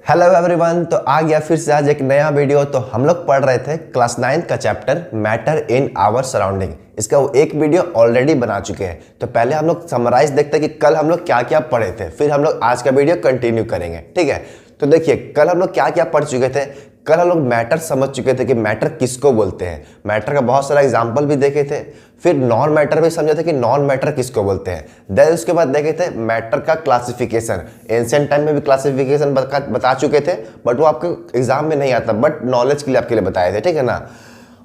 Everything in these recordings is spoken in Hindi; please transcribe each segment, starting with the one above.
Hello everyone. तो आ गया फिर से आज एक नया वीडियो। तो हम लोग पढ़ रहे थे क्लास 9 का chapter matter in our surrounding. इसका वो एक वीडियो ऑलरेडी बना चुके हैं। तो पहले हम लोग समराइज देखते हैं कि कल हम लोग क्या क्या पढ़े थे, फिर हम लोग आज का वीडियो कंटिन्यू करेंगे। ठीक है, तो देखिए कल हम लोग क्या क्या पढ़ चुके थे। कल हम लोग मैटर समझ चुके थे कि मैटर किसको बोलते हैं। मैटर का बहुत सारा एग्जाम्पल भी देखे थे। फिर नॉन मैटर भी समझे थे कि नॉन मैटर किसको बोलते हैं। देन उसके बाद देखे थे मैटर का क्लासिफिकेशन। एंशिएंट टाइम में भी क्लासिफिकेशन बता चुके थे, बट वो आपके एग्जाम में नहीं आता, बट नॉलेज के लिए आपके लिए बताए थे। ठीक है ना।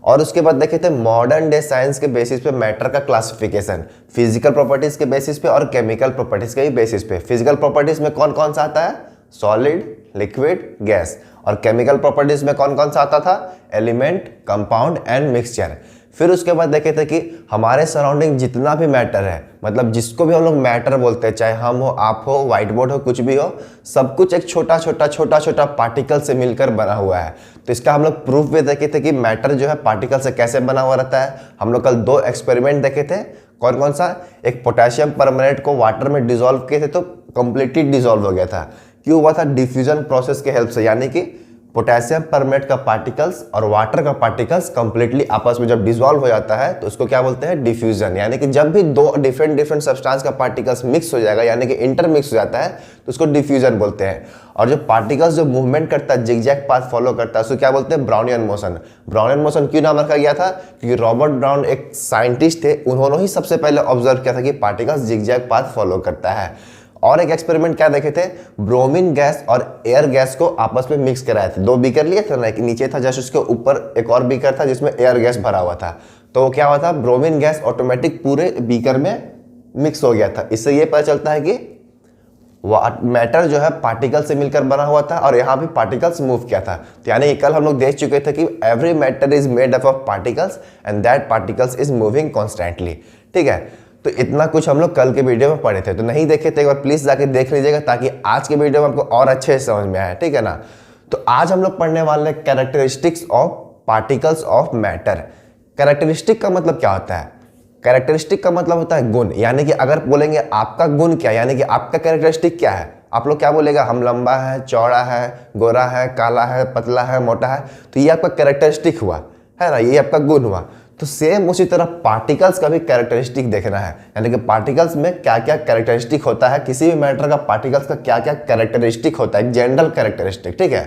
और उसके बाद देखे थे मॉडर्न डे साइंस के बेसिस पे मैटर का क्लासिफिकेशन, फिजिकल प्रॉपर्टीज के बेसिस पे और केमिकल प्रॉपर्टीज के बेसिस पे। फिजिकल प्रॉपर्टीज में कौन कौन सा आता है? Solid, liquid, gas. और केमिकल प्रॉपर्टीज में कौन कौन सा आता था? Element, compound and mixture. फिर उसके बाद देखे थे कि हमारे सराउंडिंग जितना भी मैटर है, मतलब जिसको भी हम लोग मैटर बोलते हैं, चाहे हम हो, आप हो, व्हाइट बोर्ड हो, कुछ भी हो, सब कुछ एक छोटा छोटा पार्टिकल से मिलकर बना हुआ है। तो इसका हम लोग प्रूफ भी देखे थे कि मैटर जो है पार्टिकल से कैसे बना हुआ रहता है। हम लोग कल 2 एक्सपेरिमेंट देखे थे। कौन कौन सा? एक पोटेशियम परमैंगनेट को वाटर में डिसॉल्व किए थे तो कंप्लीटली डिसॉल्व हो गया था। क्यों हुआ था? डिफ्यूजन प्रोसेस के हेल्प से। यानी कि पोटेशियम परमैंगनेट का पार्टिकल्स और वाटर का पार्टिकल्स कंप्लीटली आपस में जब डिसॉल्व हो जाता है तो उसको क्या बोलते हैं? डिफ्यूजन। यानी कि जब भी 2 डिफरेंट सब्सटेंस का पार्टिकल्स मिक्स हो जाएगा, यानी कि इंटरमिक्स हो जाता है, तो उसको डिफ्यूजन बोलते हैं। और जो पार्टिकल्स जो मूवमेंट करता है, जिगजैग पाथ फॉलो करता है, उसको क्या बोलते हैं? Brownian motion. ब्राउनियन मोशन क्यों नाम रखा गया था? क्योंकि रॉबर्ट ब्राउन एक साइंटिस्ट थे, उन्होंने ही सबसे पहले ऑब्जर्व किया था कि पार्टिकल्स जिगजैग पाथ फॉलो करता है। और एक एक्सपेरिमेंट क्या देखे थे? ब्रोमीन गैस और एयर गैस को आपस में मिक्स कराए थे। 2 बीकर लिए थे ना, एक नीचे था, जस्ट उसके ऊपर एक और बीकर था जिसमें एयर गैस भरा हुआ था। तो क्या हुआ था? ब्रोमीन गैस ऑटोमेटिक पूरे बीकर में मिक्स हो गया था। इससे ये पता चलता है कि मैटर जो है पार्टिकल से मिलकर बना हुआ था और यहाँ भी पार्टिकल्स मूव किया था। तो यानी कल हम लोग देख चुके थे कि every matter is made up of particles and that particles is moving constantly. ठीक है, तो इतना कुछ हम लोग कल के वीडियो में पढ़े थे। तो नहीं देखे थे एक बार प्लीज जाके देख लीजिएगा, ताकि आज के वीडियो में आपको और अच्छे से समझ में आए। ठीक है ना। तो आज हम लोग पढ़ने वाले characteristics of particles of matter. Characteristic का मतलब क्या होता है? कैरेक्टरिस्टिक का मतलब होता है गुण। यानी कि अगर बोलेंगे आपका गुण क्या, यानी कि आपका कैरेक्टरिस्टिक क्या है, आप लोग क्या बोलेगा? हम लंबा है, चौड़ा है, गोरा है, काला है, पतला है, मोटा है। तो ये आपका कैरेक्टरिस्टिक हुआ है ना, ये आपका गुण हुआ। तो सेम उसी तरह पार्टिकल्स का भी कैरेक्टरिस्टिक देखना है, यानी कि पार्टिकल्स में क्या क्या कैरेक्टरिस्टिक होता है, किसी भी मैटर का पार्टिकल्स का क्या क्या कैरेक्टरिस्टिक होता है, जनरल कैरेक्टरिस्टिक। ठीक है,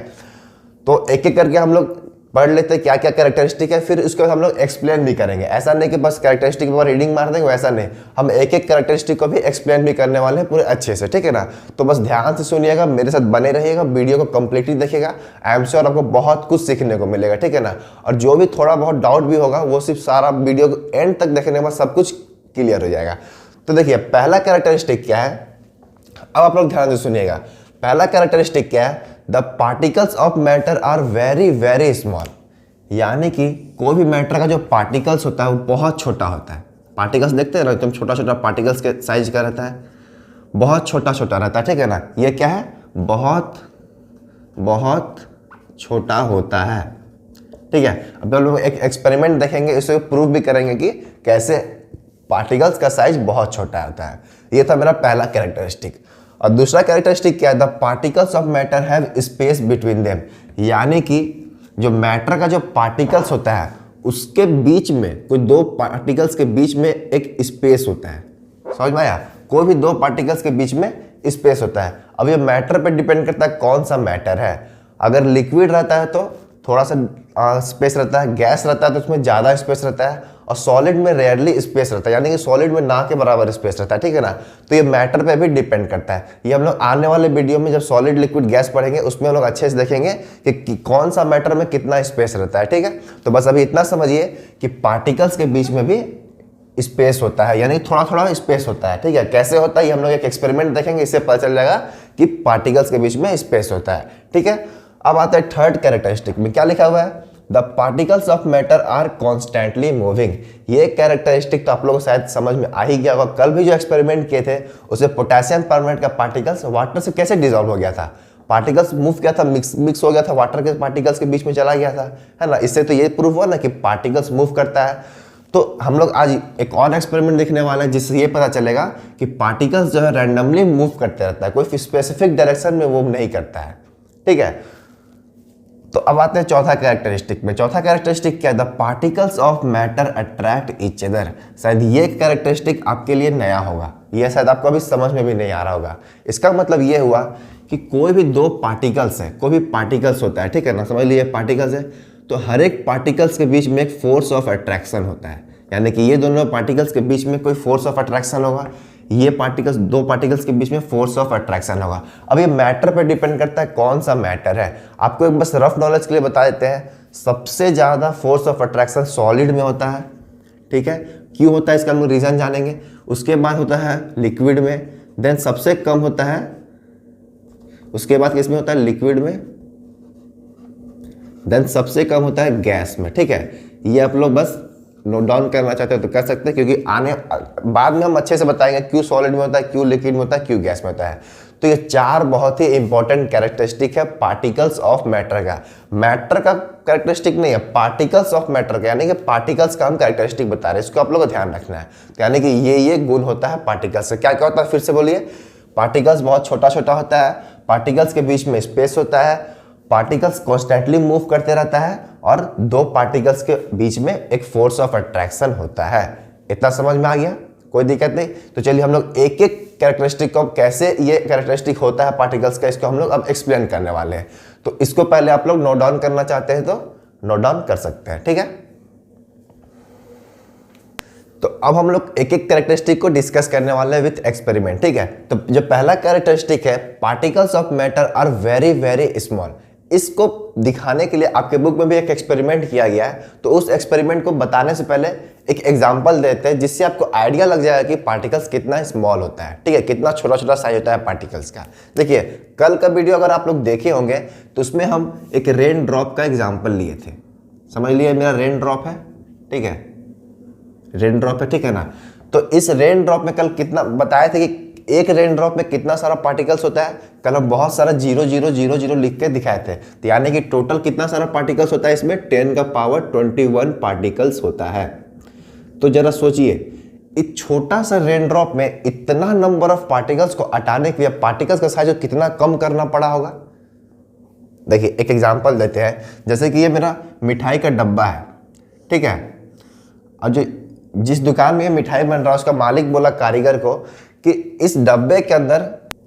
तो एक एक करके हम लोग पढ़ लेते हैं क्या क्या कैरेक्टरिस्टिक है, फिर उसके बाद हम लोग एक्सप्लेन भी करेंगे। ऐसा नहीं कि बस कैरेक्टरिस्टिक पर रीडिंग मार देंगे, वैसा नहीं, हम एक एक कैरेक्टरिस्टिक को भी एक्सप्लेन भी करने वाले हैं पूरे अच्छे से। ठीक है ना। तो बस ध्यान से सुनिएगा, मेरे साथ बने रहिएगा, वीडियो को कंप्लीटली देखिएगा। आई एम श्योर आपको बहुत कुछ सीखने को मिलेगा। ठीक है ना। और जो भी थोड़ा बहुत डाउट भी होगा वो सिर्फ सारा वीडियो एंड तक देखने के बाद सब कुछ क्लियर हो जाएगा। तो देखिए पहला कैरेक्टरिस्टिक क्या है, अब आप लोग ध्यान से सुनिएगा। पहला कैरेक्टरिस्टिक क्या है? The particles of matter are very very small. यानी कि कोई भी मैटर का जो पार्टिकल्स होता है वो बहुत छोटा होता है। पार्टिकल्स देखते हैं ना, एकदम छोटा छोटा पार्टिकल्स के साइज का रहता है, बहुत छोटा छोटा रहता है। ठीक है ना। ये क्या है? बहुत बहुत छोटा होता है। ठीक है। अब हम लोग एक एक्सपेरिमेंट देखेंगे, इसे प्रूव भी करेंगे कि कैसे पार्टिकल्स का साइज बहुत छोटा होता है। ये था मेरा पहला कैरेक्टरिस्टिक। और दूसरा कैरेक्टरिस्टिक क्या है? The particles of matter have space between them. यानी कि जो मैटर का जो पार्टिकल्स होता है उसके बीच में, कोई 2 पार्टिकल्स के बीच में एक स्पेस होता है। समझ में आया? कोई भी 2 पार्टिकल्स के बीच में स्पेस होता है। अब ये मैटर पे डिपेंड करता है कौन सा मैटर है। अगर लिक्विड रहता है तो थोड़ा सा स्पेस रहता है, गैस रहता है तो उसमें ज़्यादा स्पेस रहता है, और सॉलिड में रेयरली स्पेस रहता है, यानी कि सॉलिड में ना के बराबर स्पेस रहता है। ठीक है ना। तो ये मैटर पे भी डिपेंड करता है। ये हम लोग आने वाले वीडियो में जब सॉलिड लिक्विड गैस पढ़ेंगे उसमें हम लोग अच्छे से देखेंगे कि कौन सा मैटर में कितना स्पेस रहता है। ठीक है। तो बस अभी इतना समझिए कि पार्टिकल्स के बीच में भी स्पेस होता है, यानी थोड़ा थोड़ा स्पेस होता है। ठीक है। कैसे होता है ये हम लोग एक एक्सपेरिमेंट देखेंगे, इससे पता चल जाएगा कि पार्टिकल्स के बीच में स्पेस होता है। ठीक है। अब आता है थर्ड कैरेक्टरिस्टिक में, क्या लिखा हुआ है? The particles of matter are constantly moving. ये कैरेक्टरिस्टिक तो आप लोगों को शायद समझ में आ ही गया होगा। कल भी जो एक्सपेरिमेंट किए थे उससे पोटेशियम परमैंगनेट का पार्टिकल्स वाटर से कैसे डिसॉल्व हो गया था, पार्टिकल्स मूव किया था, मिक्स हो गया था, वाटर के पार्टिकल्स के बीच में चला गया था, है ना। इससे तो ये प्रूव हुआ ना कि पार्टिकल्स मूव करता है। तो हम लोग आज एक और एक्सपेरिमेंट देखने वाले हैं जिससे ये पता चलेगा कि पार्टिकल्स जो है रैंडमली मूव करते रहता है, कोई स्पेसिफिक डायरेक्शन में मूव नहीं करता है। ठीक है। तो अब आते हैं चौथा कैरेक्टरिस्टिक में। चौथा कैरेक्टरिस्टिक क्या है? The particles of matter attract each other. शायद ये कैरेक्टरिस्टिक आपके लिए नया होगा, ये शायद आपको अभी समझ में भी नहीं आ रहा होगा। इसका मतलब ये हुआ कि कोई भी दो पार्टिकल्स है, कोई भी पार्टिकल्स होता है, ठीक है ना, समझ लीजिए पार्टिकल्स है, तो हर एक पार्टिकल्स के बीच में एक फोर्स ऑफ अट्रैक्शन होता है। यानी कि ये दोनों पार्टिकल्स के बीच में कोई फोर्स ऑफ अट्रैक्शन होगा, ये पार्टिकल्स, दो पार्टिकल्स के बीच में फोर्स ऑफ अट्रैक्शन होगा। अब ये मैटर पे डिपेंड करता है कौन सा मैटर है। आपको एक बस रफ नॉलेज के लिए बता देते हैं, सबसे ज़्यादा फोर्स ऑफ अट्रैक्शन सॉलिड में होता है, ठीक है। क्यों होता है इसका हम लोग रीज़न जानेंगे। उसके बाद होता है लिक्विड में, देन सबसे कम होता है, उसके बाद किसमें होता है? लिक्विड में, देन सबसे कम होता है गैस में, ठीक है। ये आप लोग बस नोट डाउन करना चाहते हो तो कर सकते हैं, क्योंकि आने बाद में हम अच्छे से बताएंगे क्यों सॉलिड में होता है, क्यों लिक्विड में होता है, क्यों गैस में होता है। तो ये चार बहुत ही इंपॉर्टेंट कैरेक्टरिस्टिक है पार्टिकल्स ऑफ मैटर का। मैटर का कैरेक्टरिस्टिक नहीं है, पार्टिकल्स ऑफ मैटर का, यानी कि पार्टिकल्स का हम कैरेक्टरिस्टिक बता रहे हैं, इसको आप लोग को ध्यान रखना है। यानी कि ये गुण होता है पार्टिकल्स से। क्या क्या होता है फिर से बोलिए। पार्टिकल्स बहुत छोटा छोटा होता है, पार्टिकल्स के बीच में स्पेस होता है, पार्टिकल्स कॉन्स्टेंटली मूव करते रहता है, और दो पार्टिकल्स के बीच में एक फोर्स ऑफ अट्रैक्शन होता है। इतना समझ में आ गया? कोई दिक्कत नहीं। तो चलिए हम लोग एक एक कैरेक्टरिस्टिक को, कैसे ये कैरेक्टरिस्टिक होता है पार्टिकल्स का, इसको हम लोग अब एक्सप्लेन करने वाले हैं। तो इसको पहले आप लोग नोट डाउन करना चाहते हैं तो नोट डाउन कर सकते हैं, ठीक है। तो अब हम लोग एक एक कैरेक्टरिस्टिक को डिस्कस करने वाले हैं विथ एक्सपेरिमेंट, ठीक है। तो जो पहला कैरेक्टरिस्टिक है, particles of matter are very very small. इसको दिखाने के लिए आपके बुक में भी एक एक्सपेरिमेंट किया गया है। तो उस एक्सपेरिमेंट को बताने से पहले एक एग्जांपल देते हैं, जिससे आपको आइडिया लग जाएगा कि पार्टिकल्स कितना स्मॉल होता है, ठीक है, कितना छोटा छोटा साइज होता है पार्टिकल्स का। देखिए कल का वीडियो अगर आप लोग देखे होंगे तो उसमें हम एक रेन ड्रॉप का एग्जाम्पल लिए थे। समझ लिए मेरा रेन ड्रॉप है, ठीक है, रेन ड्रॉप है, ठीक है ना। तो इस रेन ड्रॉप में कल कितना बताए थे कि एक रेन ड्रॉप में कितना सारा पार्टिकल्स होता है। कल हम बहुत सारा 0 0 0 0 लिख के दिखाए थे। तो यानी कि टोटल कितना सारा पार्टिकल्स होता है इसमें? 10 का पावर 21 पार्टिकल्स होता है। तो जरा सोचिए, इस छोटा सा रेन ड्रॉप में इतना नंबर ऑफ पार्टिकल्स को हटाने के लिए पार्टिकल्स का साइज कितना कम करना पड़ा होगा। देखिए एक एग्जांपल देते हैं, जैसे कि ये मेरा मिठाई का डब्बा है, ठीक है। और जो जिस दुकान में मिठाई बन रहा है उसका मालिक बोला कारीगर को कि इस डब्बे के अंदर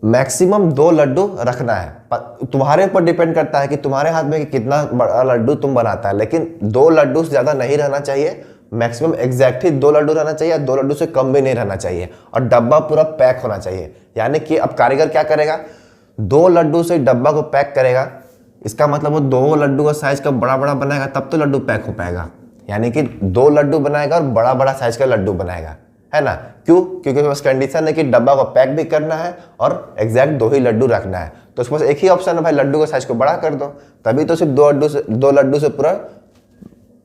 मैक्सिमम 2 लड्डू रखना है। तुम्हारे ऊपर डिपेंड करता है कि तुम्हारे हाथ में कितना बड़ा लड्डू तुम बनाता है, लेकिन 2 लड्डू से ज़्यादा नहीं रहना चाहिए। मैक्सिमम एग्जैक्ट ही 2 लड्डू रहना चाहिए, 2 लड्डू से कम भी नहीं रहना चाहिए, और डब्बा पूरा पैक होना चाहिए। यानी कि अब कारीगर क्या करेगा? 2 लड्डू से डब्बा को पैक करेगा। इसका मतलब वो 2 लड्डू का साइज का बड़ा बड़ा बनाएगा, तब तो लड्डू पैक हो पाएगा। यानी कि 2 लड्डू बनाएगा और बड़ा बड़ा साइज का लड्डू बनाएगा, है ना। क्यों? क्योंकि बस कंडीशन है कि डब्बा को पैक भी करना है और एग्जैक्ट 2 ही लड्डू रखना है। तो उसमें एक ही ऑप्शन है भाई, लड्डू का साइज को बड़ा कर दो, तभी तो सिर्फ 2 लड्डू से पूरा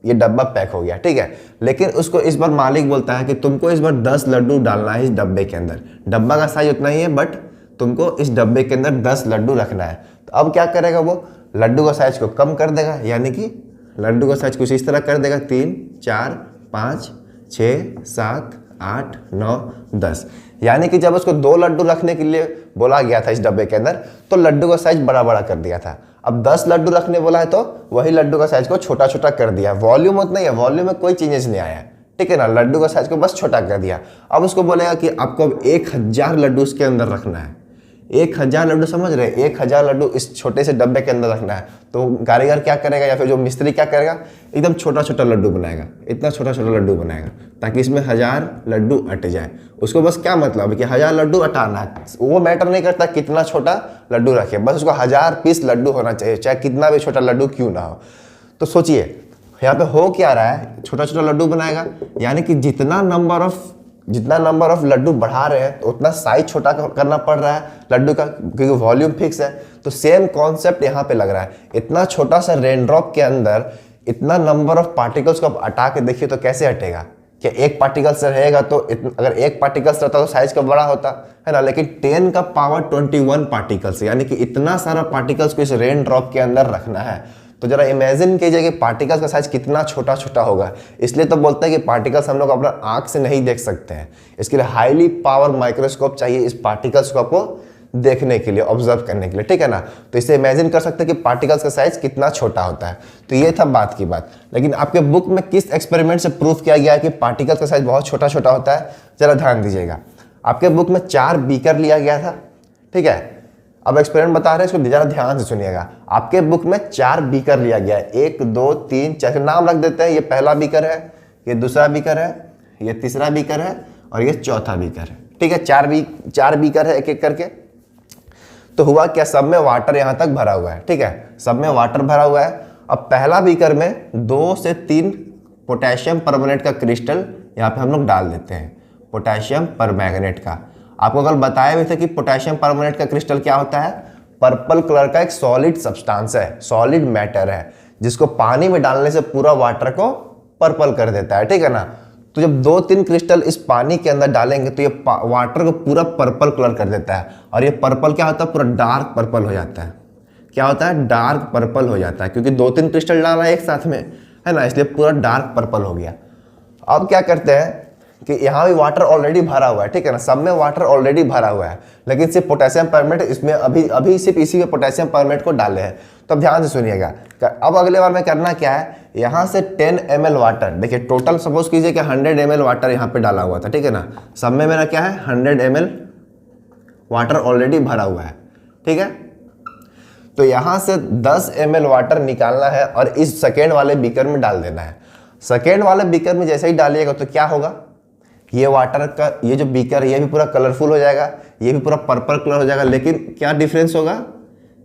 ये डब्बा पैक हो गया, ठीक है। लेकिन उसको इस बार मालिक बोलता है कि तुमको इस बार 10 लड्डू डालना है इस डब्बे के अंदर। डब्बा का साइज उतना ही है, बट तुमको इस डब्बे के अंदर 10 लड्डू रखना है। तो अब क्या करेगा वो? लड्डू का साइज को कम कर देगा, यानी कि लड्डू का साइज कुछ इस तरह कर देगा, 3 4 5 6 7 8 9 10। यानी कि जब उसको 2 लड्डू रखने के लिए बोला गया था इस डब्बे के अंदर, तो लड्डू का साइज बड़ा बड़ा कर दिया था। अब 10 लड्डू रखने बोला है तो वही लड्डू का साइज को छोटा छोटा कर दिया। वॉल्यूम उतना ही है, वॉल्यूम में कोई चेंजेस नहीं आया, ठीक है ना। लड्डू का साइज को बस छोटा कर दिया। अब उसको बोलेगा कि आपको अब 1000 लड्डू उसके अंदर रखना है। 1000 लड्डू, समझ रहे हैं? 1000 लड्डू इस छोटे से डब्बे के अंदर रखना है। तो कारीगर क्या करेगा, या फिर जो मिस्त्री क्या करेगा? एकदम छोटा छोटा लड्डू बनाएगा, इतना छोटा छोटा लड्डू बनाएगा ताकि इसमें 1000 लड्डू अट जाए। उसको बस क्या मतलब है कि 1000 लड्डू अटाना है, वो मैटर नहीं करता कितना छोटा लड्डू रखे, बस उसको 1000 पीस लड्डू होना चाहिए, चाहे कितना भी छोटा लड्डू क्यों ना हो। तो सोचिए यहाँ पे हो क्या रहा है, छोटा छोटा लड्डू बनाएगा, यानी कि जितना नंबर ऑफ लड्डू बढ़ा रहे हैं तो उतना साइज छोटा करना पड़ रहा है लड्डू का, क्योंकि वॉल्यूम फिक्स है। तो सेम कॉन्सेप्ट यहाँ पे लग रहा है। इतना छोटा सा रेन ड्रॉप के अंदर इतना नंबर ऑफ पार्टिकल्स को आप हटा के देखिए तो कैसे हटेगा। क्या एक पार्टिकल से रहेगा तो अगर एक पार्टिकल्स रहता तो साइज का बड़ा होता, है ना। लेकिन 10 का पावर 21 पार्टिकल्स, यानी कि इतना सारा पार्टिकल्स को इस रेन ड्रॉप के अंदर रखना है। तो जरा इमेजिन कीजिए कि पार्टिकल्स का साइज कितना छोटा छोटा होगा। इसलिए तो बोलते हैं कि पार्टिकल्स हम लोग अपना आंख से नहीं देख सकते हैं, इसके लिए हाईली पावर माइक्रोस्कोप चाहिए इस पार्टिकल्स को आपको देखने के लिए, ऑब्जर्व करने के लिए, ठीक है ना। तो इसे इमेजिन कर सकते हैं कि पार्टिकल्स का साइज कितना छोटा होता है। तो ये था बात की बात। लेकिन आपके बुक में किस एक्सपेरिमेंट से प्रूफ किया गया है कि पार्टिकल्स का साइज बहुत छोटा छोटा होता है, जरा ध्यान दीजिएगा। आपके बुक में 4 बीकर लिया गया था, ठीक है। अब एक्सपेरिमेंट बता रहे हैं, इसको जरा ध्यान से सुनिएगा। आपके बुक में 4 बीकर लिया गया है, 1 2 3 4, नाम रख देते हैं। ये पहला बीकर है, ये दूसरा बीकर है, ये तीसरा बीकर है और ये चौथा बीकर है, ठीक है। 4 बीकर है एक एक करके। तो हुआ क्या, सब में वाटर यहां तक भरा हुआ है, ठीक है, सब में वाटर भरा हुआ है। अब पहला बीकर में 2 से 3 पोटेशियम परमैंगनेट का क्रिस्टल यहाँ पे हम लोग डाल देते हैं, पोटेशियम परमैंगनेट का। आपको कल बताया भी था कि पोटेशियम परमैंगनेट का क्रिस्टल क्या होता है, पर्पल कलर का एक सॉलिड सब्सटेंस है, सॉलिड मैटर है, जिसको पानी में डालने से पूरा वाटर को पर्पल कर देता है, ठीक है ना। तो जब 2-3 क्रिस्टल इस पानी के अंदर डालेंगे तो ये वाटर को पूरा पर्पल कलर कर देता है। और ये पर्पल क्या होता है, पूरा डार्क पर्पल हो जाता है। क्या होता है, डार्क पर्पल हो जाता है, क्योंकि 2-3 क्रिस्टल डाला है एक साथ में, है ना, इसलिए पूरा डार्क पर्पल हो गया। अब क्या करते हैं कि यहाँ भी वाटर ऑलरेडी भरा हुआ है, ठीक है ना, सब में वाटर ऑलरेडी भरा हुआ है, लेकिन सिर्फ पोटेशियम परमैंगनेट इसमें अभी सिर्फ इसी में पोटेशियम परमैंगनेट को डाले हैं। तो अब ध्यान से सुनिएगा। अब अगले बार में करना क्या है, यहाँ से 10 ml वाटर, देखिए टोटल सपोज कीजिए कि 100 ml वाटर यहाँ पे डाला हुआ था, ठीक है ना। सब में मेरा क्या है, 100 ml वाटर ऑलरेडी भरा हुआ है, ठीक है। तो यहाँ से 10 ml वाटर निकालना है और इस सेकेंड वाले बीकर में डाल देना है। सेकेंड वाले बीकर में जैसे ही डालिएगा तो क्या होगा, ये वाटर का ये जो बीकर है ये भी पूरा कलरफुल हो जाएगा, ये भी पूरा पर्पल कलर हो जाएगा। लेकिन क्या डिफरेंस होगा,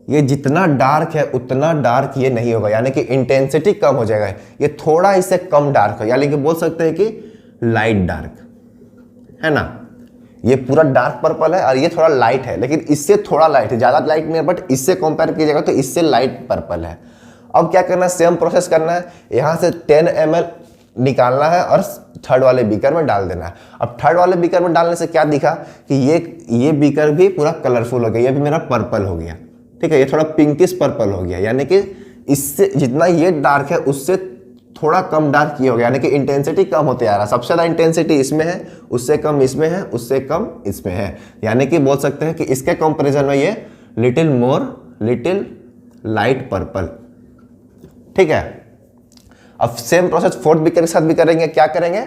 ये जितना डार्क है उतना डार्क ये नहीं होगा, यानी कि इंटेंसिटी कम हो जाएगा, ये थोड़ा इससे कम डार्क है, यानी कि बोल सकते हैं कि लाइट डार्क, है ना। ये पूरा डार्क पर्पल है और ये थोड़ा लाइट है, लेकिन इससे थोड़ा लाइट है, ज़्यादा लाइट नहीं है, बट इससे कंपेयर कीजिएगा तो इससे लाइट पर्पल है। अब क्या करना है, सेम प्रोसेस करना है, यहाँ से 10 ml निकालना है और थर्ड वाले बीकर में डाल देना है। अब थर्ड वाले बीकर में डालने से क्या दिखा कि ये बीकर भी पूरा कलरफुल हो गया, ये भी मेरा पर्पल हो गया, ठीक है, ये थोड़ा पिंकिश पर्पल हो गया, यानी कि इससे जितना ये डार्क है उससे थोड़ा कम डार्क ये हो गया, यानी कि इंटेंसिटी कम होते आ रहा है। सबसे ज़्यादा इंटेंसिटी इसमें है, उससे कम इसमें है, उससे कम इसमें है, यानी कि बोल सकते हैं कि इसके कंपैरिजन में ये लिटिल लाइट पर्पल, ठीक है। अब सेम प्रोसेस फोर्थ बीकर के साथ भी करेंगे। क्या करेंगे,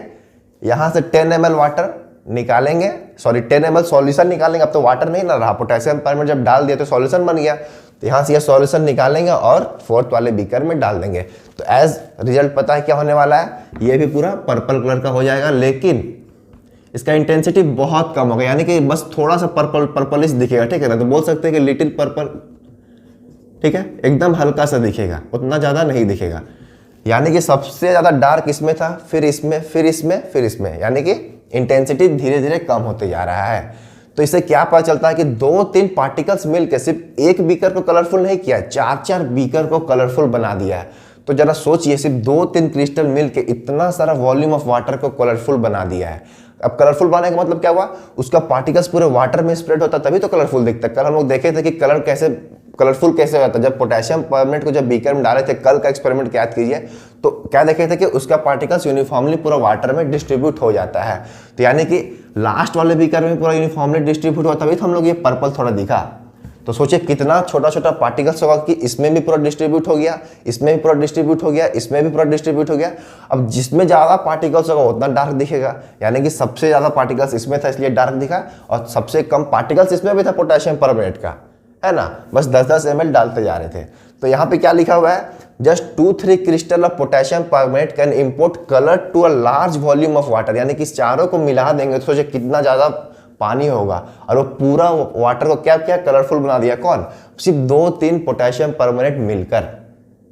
यहाँ से 10 ml वाटर निकालेंगे, 10 ml सॉल्यूशन निकालेंगे। अब तो वाटर नहीं ना रहा, पोटेशियम परमैंगनेट जब डाल दिया तो सॉल्यूशन बन गया, तो यहाँ से ये सॉल्यूशन निकालेंगे और फोर्थ वाले बीकर में डाल देंगे। तो एज रिजल्ट पता है क्या होने वाला है, ये भी पूरा पर्पल कलर का हो जाएगा, लेकिन इसका इंटेंसिटी बहुत कम होगा, यानी कि बस थोड़ा सा पर्पलिश दिखेगा, ठीक है ना। तो बोल सकते हैं कि लिटिल पर्पल, ठीक है, एकदम हल्का सा दिखेगा, उतना ज़्यादा नहीं दिखेगा, यानी कि सबसे ज़्यादा डार्क इसमें था, फिर इसमें, फिर इसमें, फिर इसमें, यानी कि इंटेंसिटी धीरे धीरे कम होते जा रहा है। तो इससे क्या पता चलता है कि 2-3 पार्टिकल्स मिलकर सिर्फ एक बीकर को कलरफुल नहीं किया, 4-4 बीकर को कलरफुल बना दिया है। तो जरा सोचिए, सिर्फ 2-3 क्रिस्टल मिलकर इतना सारा वॉल्यूम ऑफ वाटर को कलरफुल बना दिया है। अब कलरफुल बनाने का मतलब क्या हुआ, उसका पार्टिकल्स पूरे वाटर में स्प्रेड होता तभी तो कलरफुल दिखता है। कल हम लोग देखे थे कि कलरफुल कैसे हो जाता है, जब पोटेशियम परमैंगनेट को जब बीकर में डाले थे, कल का एक्सपेरिमेंट याद कीजिए, तो क्या देखे थे कि उसका पार्टिकल्स यूनिफॉर्मली पूरा वाटर में डिस्ट्रीब्यूट हो जाता है। तो यानी कि लास्ट वाले बीकर में पूरा यूनिफॉर्मली डिस्ट्रीब्यूट हुआ, तभी तो हम लोग ये पर्पल थोड़ा दिखा। तो सोचिए कितना छोटा छोटा पार्टिकल्स होगा कि इसमें भी पूरा डिस्ट्रीब्यूट हो गया, इसमें भी पूरा डिस्ट्रीब्यूट हो गया, इसमें भी पूरा डिस्ट्रीब्यूट हो गया। अब जिसमें ज़्यादा पार्टिकल्स होगा उतना डार्क दिखेगा, यानी कि सबसे ज़्यादा पार्टिकल्स इसमें था इसलिए डार्क दिखा, और सबसे कम पार्टिकल्स इसमें भी था पोटेशियम परमैंगनेट का, है ना। बस 10-10 ml डालते जा रहे थे। तो यहाँ पे क्या लिखा हुआ है, just 2-3 crystal of potassium permanganate can import colour to a large volume of water, यानी कि इस चारों को मिला देंगे तो सोचिए कितना ज़्यादा पानी होगा, और वो पूरा वाटर को क्या क्या कलरफुल बना दिया। कौन, सिर्फ 2-3 पोटेशियम परमैंगनेट मिलकर।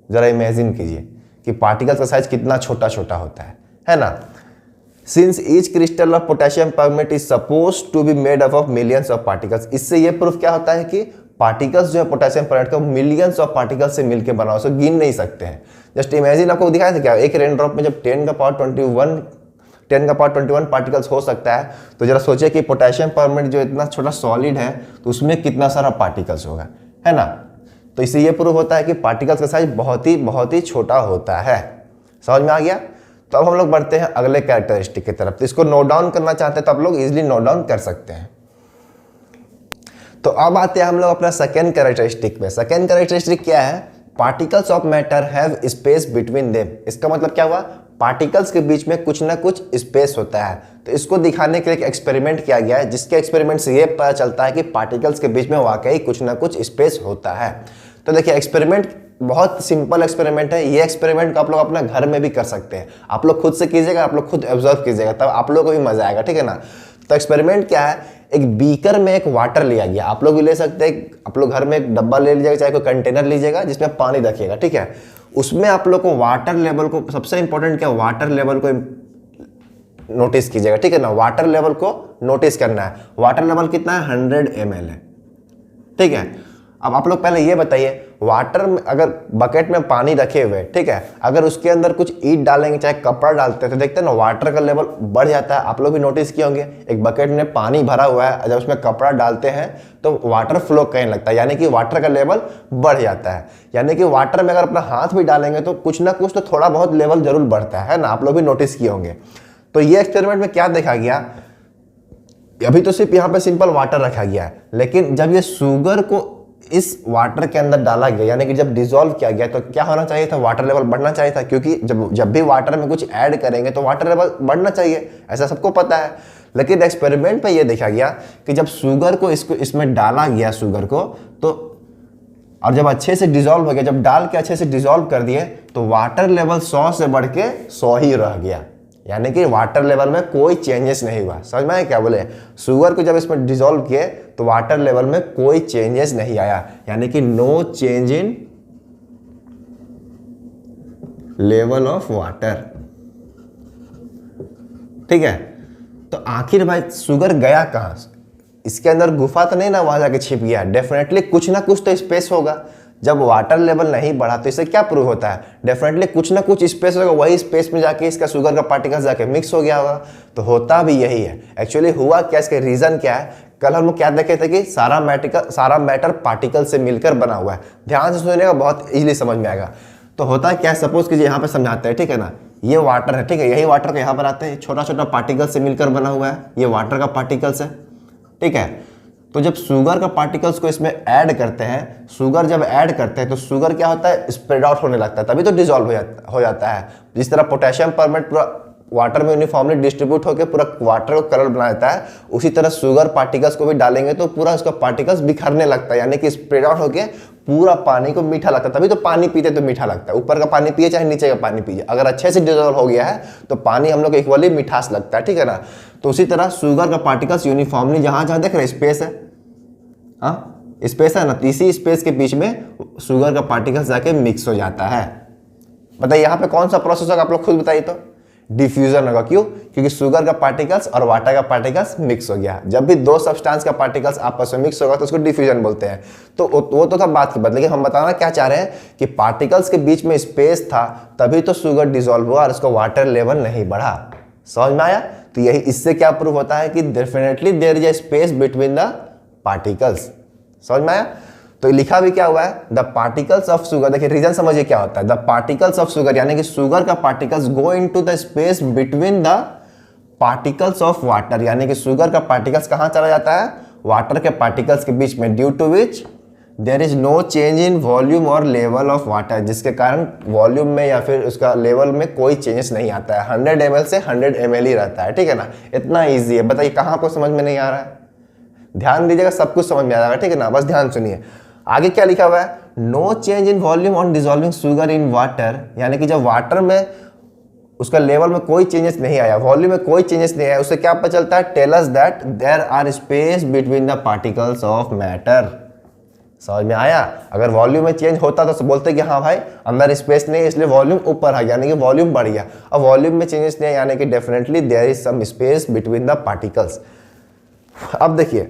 जरा इमेजिन कीजिए कि पार्टिकल्स का साइज कितना छोटा छोटा होता है ना। Since each crystal of potassium permanganate is suppose to be made up of millions of particles, इससे ये प्रूफ क्या होता है कि पार्टिकल्स जो है पोटेशियम परमैंगनेट का मिलियंस ऑफ पार्टिकल्स से मिलकर बना, उसे गिन नहीं सकते हैं। जस्ट इमेजिन, आपको दिखाया था क्या, एक रेन ड्रॉप में जब 10 का पावर 21 पार्टिकल्स हो सकता है, तो जरा सोचिए कि पोटेशियम परमैंगनेट जो इतना छोटा सॉलिड है तो उसमें कितना सारा पार्टिकल्स होगा, है ना। तो इससे ये प्रूफ होता है कि पार्टिकल्स का साइज बहुत ही छोटा होता है। समझ में आ गया। तो अब हम लोग बढ़ते हैं अगले कैरेक्टरिस्टिक की तरफ। तो इसको नोट डाउन करना चाहते हैं तो आप लोग इजिली नोट डाउन कर सकते हैं। तो अब आते हैं हम लोग अपना सेकेंड कैरेक्टरिस्टिक में। सेकेंड कैरेक्टरिस्टिक क्या है? Particles of matter have space between them. इसका मतलब क्या हुआ? पार्टिकल्स के बीच में कुछ ना कुछ स्पेस होता है। तो इसको दिखाने के लिए एक एक्सपेरिमेंट किया गया है, जिसके एक्सपेरिमेंट से ये पता चलता है कि पार्टिकल्स के बीच में वाकई कुछ ना कुछ स्पेस होता है। तो देखिए, एक्सपेरिमेंट बहुत सिंपल एक्सपेरिमेंट है। ये एक्सपेरिमेंट को आप लोग अपना घर में भी कर सकते हैं। आप लोग खुद से कीजिएगा, आप लोग खुद ऑब्जर्व कीजिएगा, तब आप लोगों को भी मजा आएगा, ठीक है ना। तो एक्सपेरिमेंट क्या है? एक बीकर में एक वाटर लिया गया। आप लोग भी ले सकते हैं, आप लोग घर में एक डब्बा ले लीजिएगा, चाहे कोई कंटेनर लीजिएगा जिसमें पानी रखिएगा, ठीक है। उसमें आप लोग को वाटर लेवल को, सबसे इंपॉर्टेंट क्या, वाटर लेवल को नोटिस कीजिएगा, ठीक है ना। वाटर लेवल को नोटिस करना है। वाटर लेवल कितना है? 100 ml है, ठीक है। अब आप लोग पहले ये बताइए, वाटर में अगर बकेट में पानी रखे हुए, ठीक है, अगर उसके अंदर कुछ ईंट डालेंगे, चाहे कपड़ा डालते हैं, तो देखते हैं ना वाटर का लेवल बढ़ जाता है। आप लोग भी नोटिस किए होंगे, एक बकेट में पानी भरा हुआ है, जब उसमें कपड़ा डालते हैं तो वाटर फ्लो करने लगता है, यानी कि वाटर का लेवल बढ़ जाता है। यानी कि वाटर में अगर अपना हाथ भी डालेंगे तो कुछ ना कुछ तो थोड़ा बहुत लेवल जरूर बढ़ता है ना। आप लोग भी नोटिस किए होंगे। तो ये एक्सपेरिमेंट में क्या देखा गया? अभी तो सिर्फ यहाँ पे सिंपल वाटर रखा गया है, लेकिन जब ये शुगर को इस वाटर के अंदर डाला गया, यानी कि जब डिसॉल्व किया गया, तो क्या होना चाहिए था? वाटर लेवल बढ़ना चाहिए था, क्योंकि जब भी वाटर में कुछ ऐड करेंगे तो वाटर लेवल बढ़ना चाहिए, ऐसा सबको पता है। लेकिन एक्सपेरिमेंट में ये देखा गया कि जब शुगर को इसमें डाला गया, शुगर को, तो और जब अच्छे से डिसॉल्व हो गया, जब डाल के अच्छे से डिसॉल्व कर दिए, तो वाटर लेवल 100 से बढ़ के 100 ही रह गया। यानी कि वाटर लेवल में कोई चेंजेस नहीं हुआ। समझ में आया क्या बोले? शुगर को जब इसमें डिसॉल्व किए तो वाटर लेवल में कोई चेंजेस नहीं आया, यानी कि no change in level of water, ठीक है। तो आखिर भाई शुगर गया कहां? इसके अंदर गुफा तो नहीं ना, वहां जाके छिप गया। डेफिनेटली कुछ ना कुछ तो स्पेस होगा। जब वाटर लेवल नहीं बढ़ा तो इससे क्या प्रूव होता है? डेफिनेटली कुछ ना कुछ स्पेस होगा, वही स्पेस में जाके इसका शुगर का पार्टिकल्स जाके मिक्स हो गया होगा। तो होता भी यही है। एक्चुअली हुआ क्या, इसका रीजन क्या है? कल हम लोग क्या देखे थे कि सारा मैटर पार्टिकल से मिलकर बना हुआ है। ध्यान से सुनिएगा, बहुत इजीली समझ में आएगा। तो होता क्या है, सपोज कीजिए यहाँ पे समझाते हैं, ठीक है ना। ये वाटर है, ठीक है, यही वाटर को यहाँ बनाते हैं, छोटा छोटा पार्टिकल से मिलकर बना हुआ है, ये वाटर का पार्टिकल्स है, ठीक है। तो जब शुगर का पार्टिकल्स को इसमें ऐड करते हैं, शुगर जब ऐड करते हैं तो शुगर क्या होता है? स्प्रेड आउट होने लगता है, तभी तो डिसॉल्व हो जाता है। जिस तरह पोटेशियम परमेट पूरा वाटर में यूनिफॉर्मली डिस्ट्रीब्यूट होकर पूरा वाटर को कलर बना देता है, उसी तरह शुगर पार्टिकल्स को भी डालेंगे तो पूरा उसका पार्टिकल्स बिखरने लगता है, यानी कि स्प्रेड आउट होकर पूरा पानी को मीठा लगता है। तभी तो पानी पीते तो मीठा लगता है। ऊपर का पानी पिए चाहे नीचे का पानी पिए, अगर अच्छे से डिसॉल्व हो गया है तो पानी हम लोग को इक्वली मिठास लगता है, ठीक है ना। तो उसी तरह शुगर का पार्टिकल्स यूनिफॉर्मली जहां जहां देख रहे स्पेस है, स्पेस है ना, इसी स्पेस के बीच में शुगर का पार्टिकल्स जाके मिक्स हो जाता है। बताइए यहाँ पे कौन सा प्रोसेस होगा? आप लोग खुद बताइए। तो डिफ्यूजन होगा। क्यों? क्योंकि शुगर का पार्टिकल्स और वाटर का पार्टिकल्स मिक्स हो गया। जब भी दो सब्सटेंस का पार्टिकल्स आपस में मिक्स होगा तो उसको डिफ्यूजन बोलते हैं। तो वो तो था बात की बात, लेकिन हम बताना क्या चाह रहे हैं कि पार्टिकल्स के बीच में स्पेस था, तभी तो शुगर डिसॉल्व हुआ और उसका वाटर लेवल नहीं बढ़ा। समझ में आया? तो यही इससे क्या प्रूव होता है कि definitely there is a space between the particles. समझ में आया? तो लिखा भी क्या हुआ है? The particles of sugar. देखिए रीजन समझिए क्या होता है। द पार्टिकल्स ऑफ शुगर यानी कि शुगर का particles go into the space between the particles of water, यानी कि शुगर का पार्टिकल्स कहां चला जाता है? वाटर के पार्टिकल्स के बीच में, due to which there is no change in volume और लेवल ऑफ वाटर, जिसके कारण वॉल्यूम में या फिर उसका लेवल में कोई चेंजेस नहीं आता है। 100 ml से 100 ml ही रहता है, ठीक है ना। इतना ईजी है। बताइए कहां को समझ में नहीं आ रहा है? ध्यान दीजिएगा, सब कुछ समझ में आ जाएगा, ठीक है ना। बस ध्यान सुनिए। आगे क्या लिखा हुआ है? No change in volume on dissolving sugar in water, यानी कि जब वाटर में उसका लेवल में कोई चेंजेस नहीं आया, वॉल्यूम में कोई चेंजेस नहीं आया, उससे क्या पता चलता है? Tell us that there are space between the particles of matter. समझ में आया? अगर वॉल्यूम में चेंज होता तो बोलते कि हाँ भाई अंदर स्पेस नहीं है इसलिए वॉल्यूम ऊपर आ गया, यानी कि वॉल्यूम बढ़ गया। अब वॉल्यूम में चेंजेस नहीं है, यानी कि definitely there is some space between the particles. अब देखिए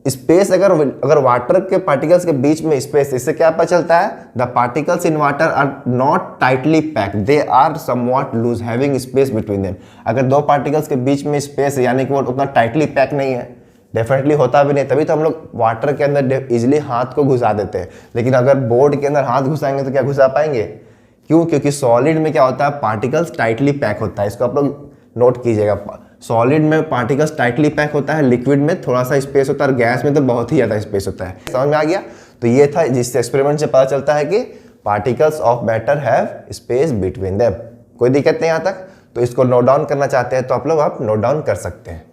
स्पेस, अगर वाटर के पार्टिकल्स के बीच में स्पेस, इससे क्या पता चलता है? The particles in water are not tightly packed, they are somewhat loose having space between them. अगर दो पार्टिकल्स के बीच में स्पेस है यानी कि वो उतना टाइटली पैक नहीं है, डेफिनेटली होता भी नहीं, तभी तो हम लोग वाटर के अंदर इजिली हाथ को घुसा देते हैं। लेकिन अगर बोर्ड के अंदर हाथ घुसाएंगे तो क्या घुसा पाएंगे? क्यों? क्योंकि सॉलिड में क्या होता है? पार्टिकल्स टाइटली पैक होता है। इसको आप लोग नोट कीजिएगा। सॉलिड में पार्टिकल्स टाइटली पैक होता है, लिक्विड में थोड़ा सा स्पेस होता है और गैस में तो बहुत ही ज़्यादा स्पेस होता है। समझ में आ गया? तो ये था जिससे एक्सपेरिमेंट से पता चलता है कि particles of matter have space between them. कोई दिक्कत नहीं यहाँ तक? तो इसको नोट डाउन करना चाहते हैं तो आप नोट डाउन कर सकते हैं।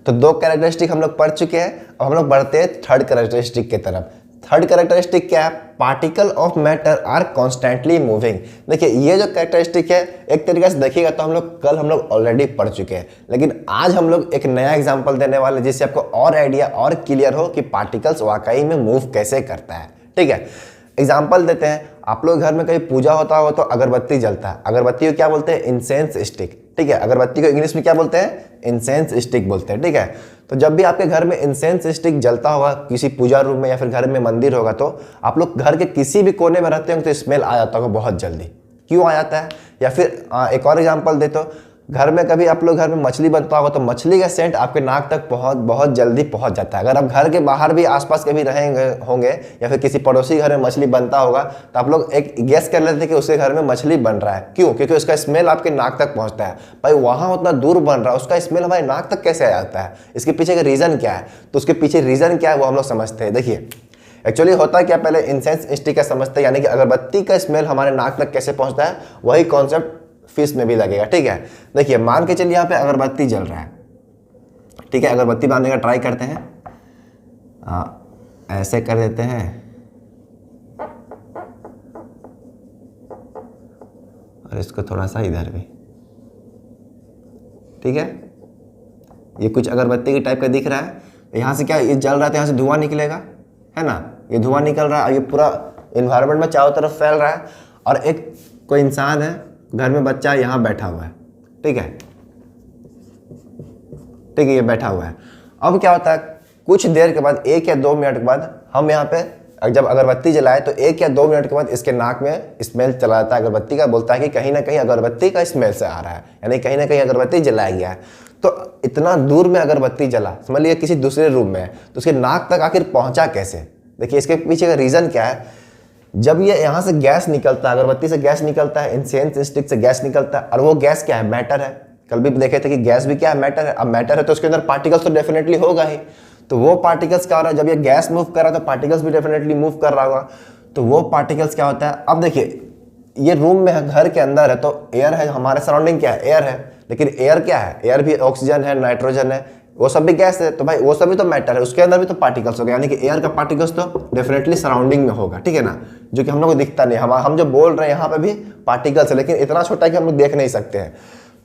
तो 2 कैरेक्टरिस्टिक हम लोग पढ़ चुके हैं। अब हम लोग बढ़ते हैं थर्ड कैरेक्टरिस्टिक की तरफ। थर्ड कैरेक्टरिस्टिक क्या है? Particle of matter are constantly moving. देखिए ये जो कैरेक्टरिस्टिक है एक तरीके से देखिएगा तो हम लोग ऑलरेडी पढ़ चुके हैं, लेकिन आज हम लोग एक नया एग्जांपल देने वाले जिससे आपको और आइडिया और क्लियर हो कि पार्टिकल्स वाकई में मूव कैसे करता है। ठीक है, एग्जाम्पल देते हैं। आप लोग घर में कहीं पूजा होता हो तो अगरबत्ती जलता है। अगरबत्ती को क्या बोलते हैं? Incense stick. ठीक है, अगरबत्ती को इंग्लिश में क्या बोलते हैं? इंसेंस स्टिक बोलते हैं। ठीक है, तो जब भी आपके घर में इंसेंस स्टिक जलता होगा किसी पूजा रूम में या फिर घर में मंदिर होगा तो आप लोग घर के किसी भी कोने में रहते होंगे तो स्मेल आ जाता होगा बहुत जल्दी। क्यों आ जाता है? या फिर एक और एग्जाम्पल दे तो घर में कभी आप लोग घर में मछली बनता होगा तो मछली का सेंट आपके नाक तक बहुत जल्दी पहुंच जाता है। अगर आप घर के बाहर भी आसपास कभी रहेंगे होंगे या फिर किसी पड़ोसी घर में मछली बनता होगा तो आप लोग एक गेस कर लेते हैं कि उसके घर में मछली बन रहा है। क्यों? क्योंकि उसका स्मेल आपके नाक तक पहुंचता है। भाई वहाँ उतना दूर बन रहा है, उसका स्मेल हमारे नाक तक कैसे आ जाता है? इसके पीछे का रीज़न क्या है? तो उसके पीछे रीज़न क्या है वो हम लोग समझते हैं। देखिए एक्चुअली होता है क्या, पहले इंसेंस स्टिक का समझते हैं, यानी कि अगरबत्ती का स्मेल हमारे नाक तक कैसे पहुँचता है वही कॉन्सेप्ट फिश में भी लगेगा। ठीक है, देखिए मान के चलिए यहाँ पे अगरबत्ती जल रहा है। ठीक है, अगरबत्ती बनाने का ट्राई करते हैं। ऐसे कर देते हैं और इसको थोड़ा सा इधर भी। ठीक है, ये कुछ अगरबत्ती की टाइप का दिख रहा है। यहाँ से क्या ये जल रहा है तो यहाँ से धुआं निकलेगा, है ना? ये धुआं निकल रहा है और ये पूरा इन्वायरमेंट में चारों तरफ फैल रहा है। और एक कोई इंसान है, घर में बच्चा यहाँ बैठा हुआ है। ठीक है, ठीक है, ये बैठा हुआ है। अब क्या होता है, कुछ देर के बाद 1 या 2 मिनट के बाद हम यहाँ पे जब अगरबत्ती जलाए तो 1 या 2 मिनट के बाद इसके नाक में स्मेल चला जाता है अगरबत्ती का। बोलता है कि कहीं ना कहीं अगरबत्ती का स्मेल से आ रहा है, यानी कहीं ना कहीं अगरबत्ती जलाया गया है। तो इतना दूर में अगरबत्ती जला, समझ लीजिए किसी दूसरे रूम में है, तो उसके नाक तक आखिर पहुंचा कैसे? देखिए इसके पीछे का रीज़न क्या है। जब ये यहाँ से गैस निकलता है, अगरबत्ती से गैस निकलता है, इंसेंस स्टिक से गैस निकलता है, और वो गैस क्या है? मैटर है। कल भी देखे थे कि गैस भी क्या है? मैटर है। अब मैटर है तो उसके अंदर पार्टिकल्स तो डेफिनेटली होगा ही। तो वो पार्टिकल्स क्या हो रहा है, जब ये गैस मूव कर रहा है तो पार्टिकल्स भी डेफिनेटली मूव कर रहा होगा। तो वो पार्टिकल्स क्या होता है, अब देखिए ये रूम में है, घर के अंदर है, तो एयर है, हमारे सराउंडिंग क्या है? एयर है। लेकिन एयर क्या है? एयर भी ऑक्सीजन है, नाइट्रोजन है, वो सब भी गैस है। तो भाई वो सब भी तो मैटर है, उसके अंदर भी तो पार्टिकल्स हो गए, यानी कि एयर का पार्टिकल्स तो डेफिनेटली सराउंडिंग में होगा। ठीक है ना, जो कि हम लोग को दिखता नहीं। हम जो बोल रहे हैं यहाँ पे भी पार्टिकल्स है, लेकिन इतना छोटा है कि हम लोग देख नहीं सकते हैं।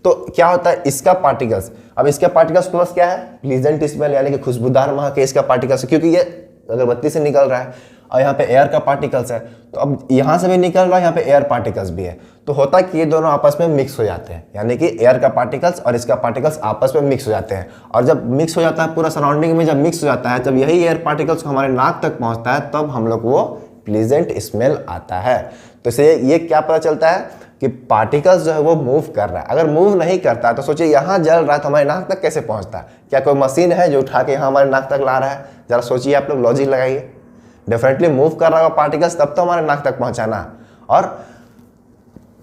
तो क्या होता है, इसका पार्टिकल्स, अब इसके पार्टिकल्स प्लस क्या है? प्लीजेंट स्मेल, यानी कि खुशबूदार महक के इसका पार्टिकल्स, क्योंकि ये अगरबत्ती से निकल रहा है और यहाँ पे एयर का पार्टिकल्स है। तो अब यहाँ से भी निकल रहा है, यहाँ पे एयर पार्टिकल्स भी है। तो होता है कि ये दोनों आपस में मिक्स हो जाते हैं, यानी कि एयर का पार्टिकल्स और इसका पार्टिकल्स आपस में मिक्स हो जाते हैं। और जब मिक्स हो जाता है पूरा सराउंडिंग में, जब मिक्स हो जाता है, जब यही एयर पार्टिकल्स हमारे नाक तक पहुँचता है तब हम लोग वो प्लीजेंट स्मेल आता है। तो इससे ये क्या पता चलता है कि पार्टिकल्स जो है वो मूव कर रहा है। अगर मूव नहीं करता है तो सोचिए यहाँ जल रहा है तो हमारे नाक तक कैसे पहुँचता है? क्या कोई मशीन है जो उठा के यहाँ हमारे नाक तक ला रहा है? जरा सोचिए, आप लोग लॉजिक लगाइए। डेफिनेटली मूव कर रहा होगा पार्टिकल्स, तब तो हमारे नाक तक पहुँचाना। और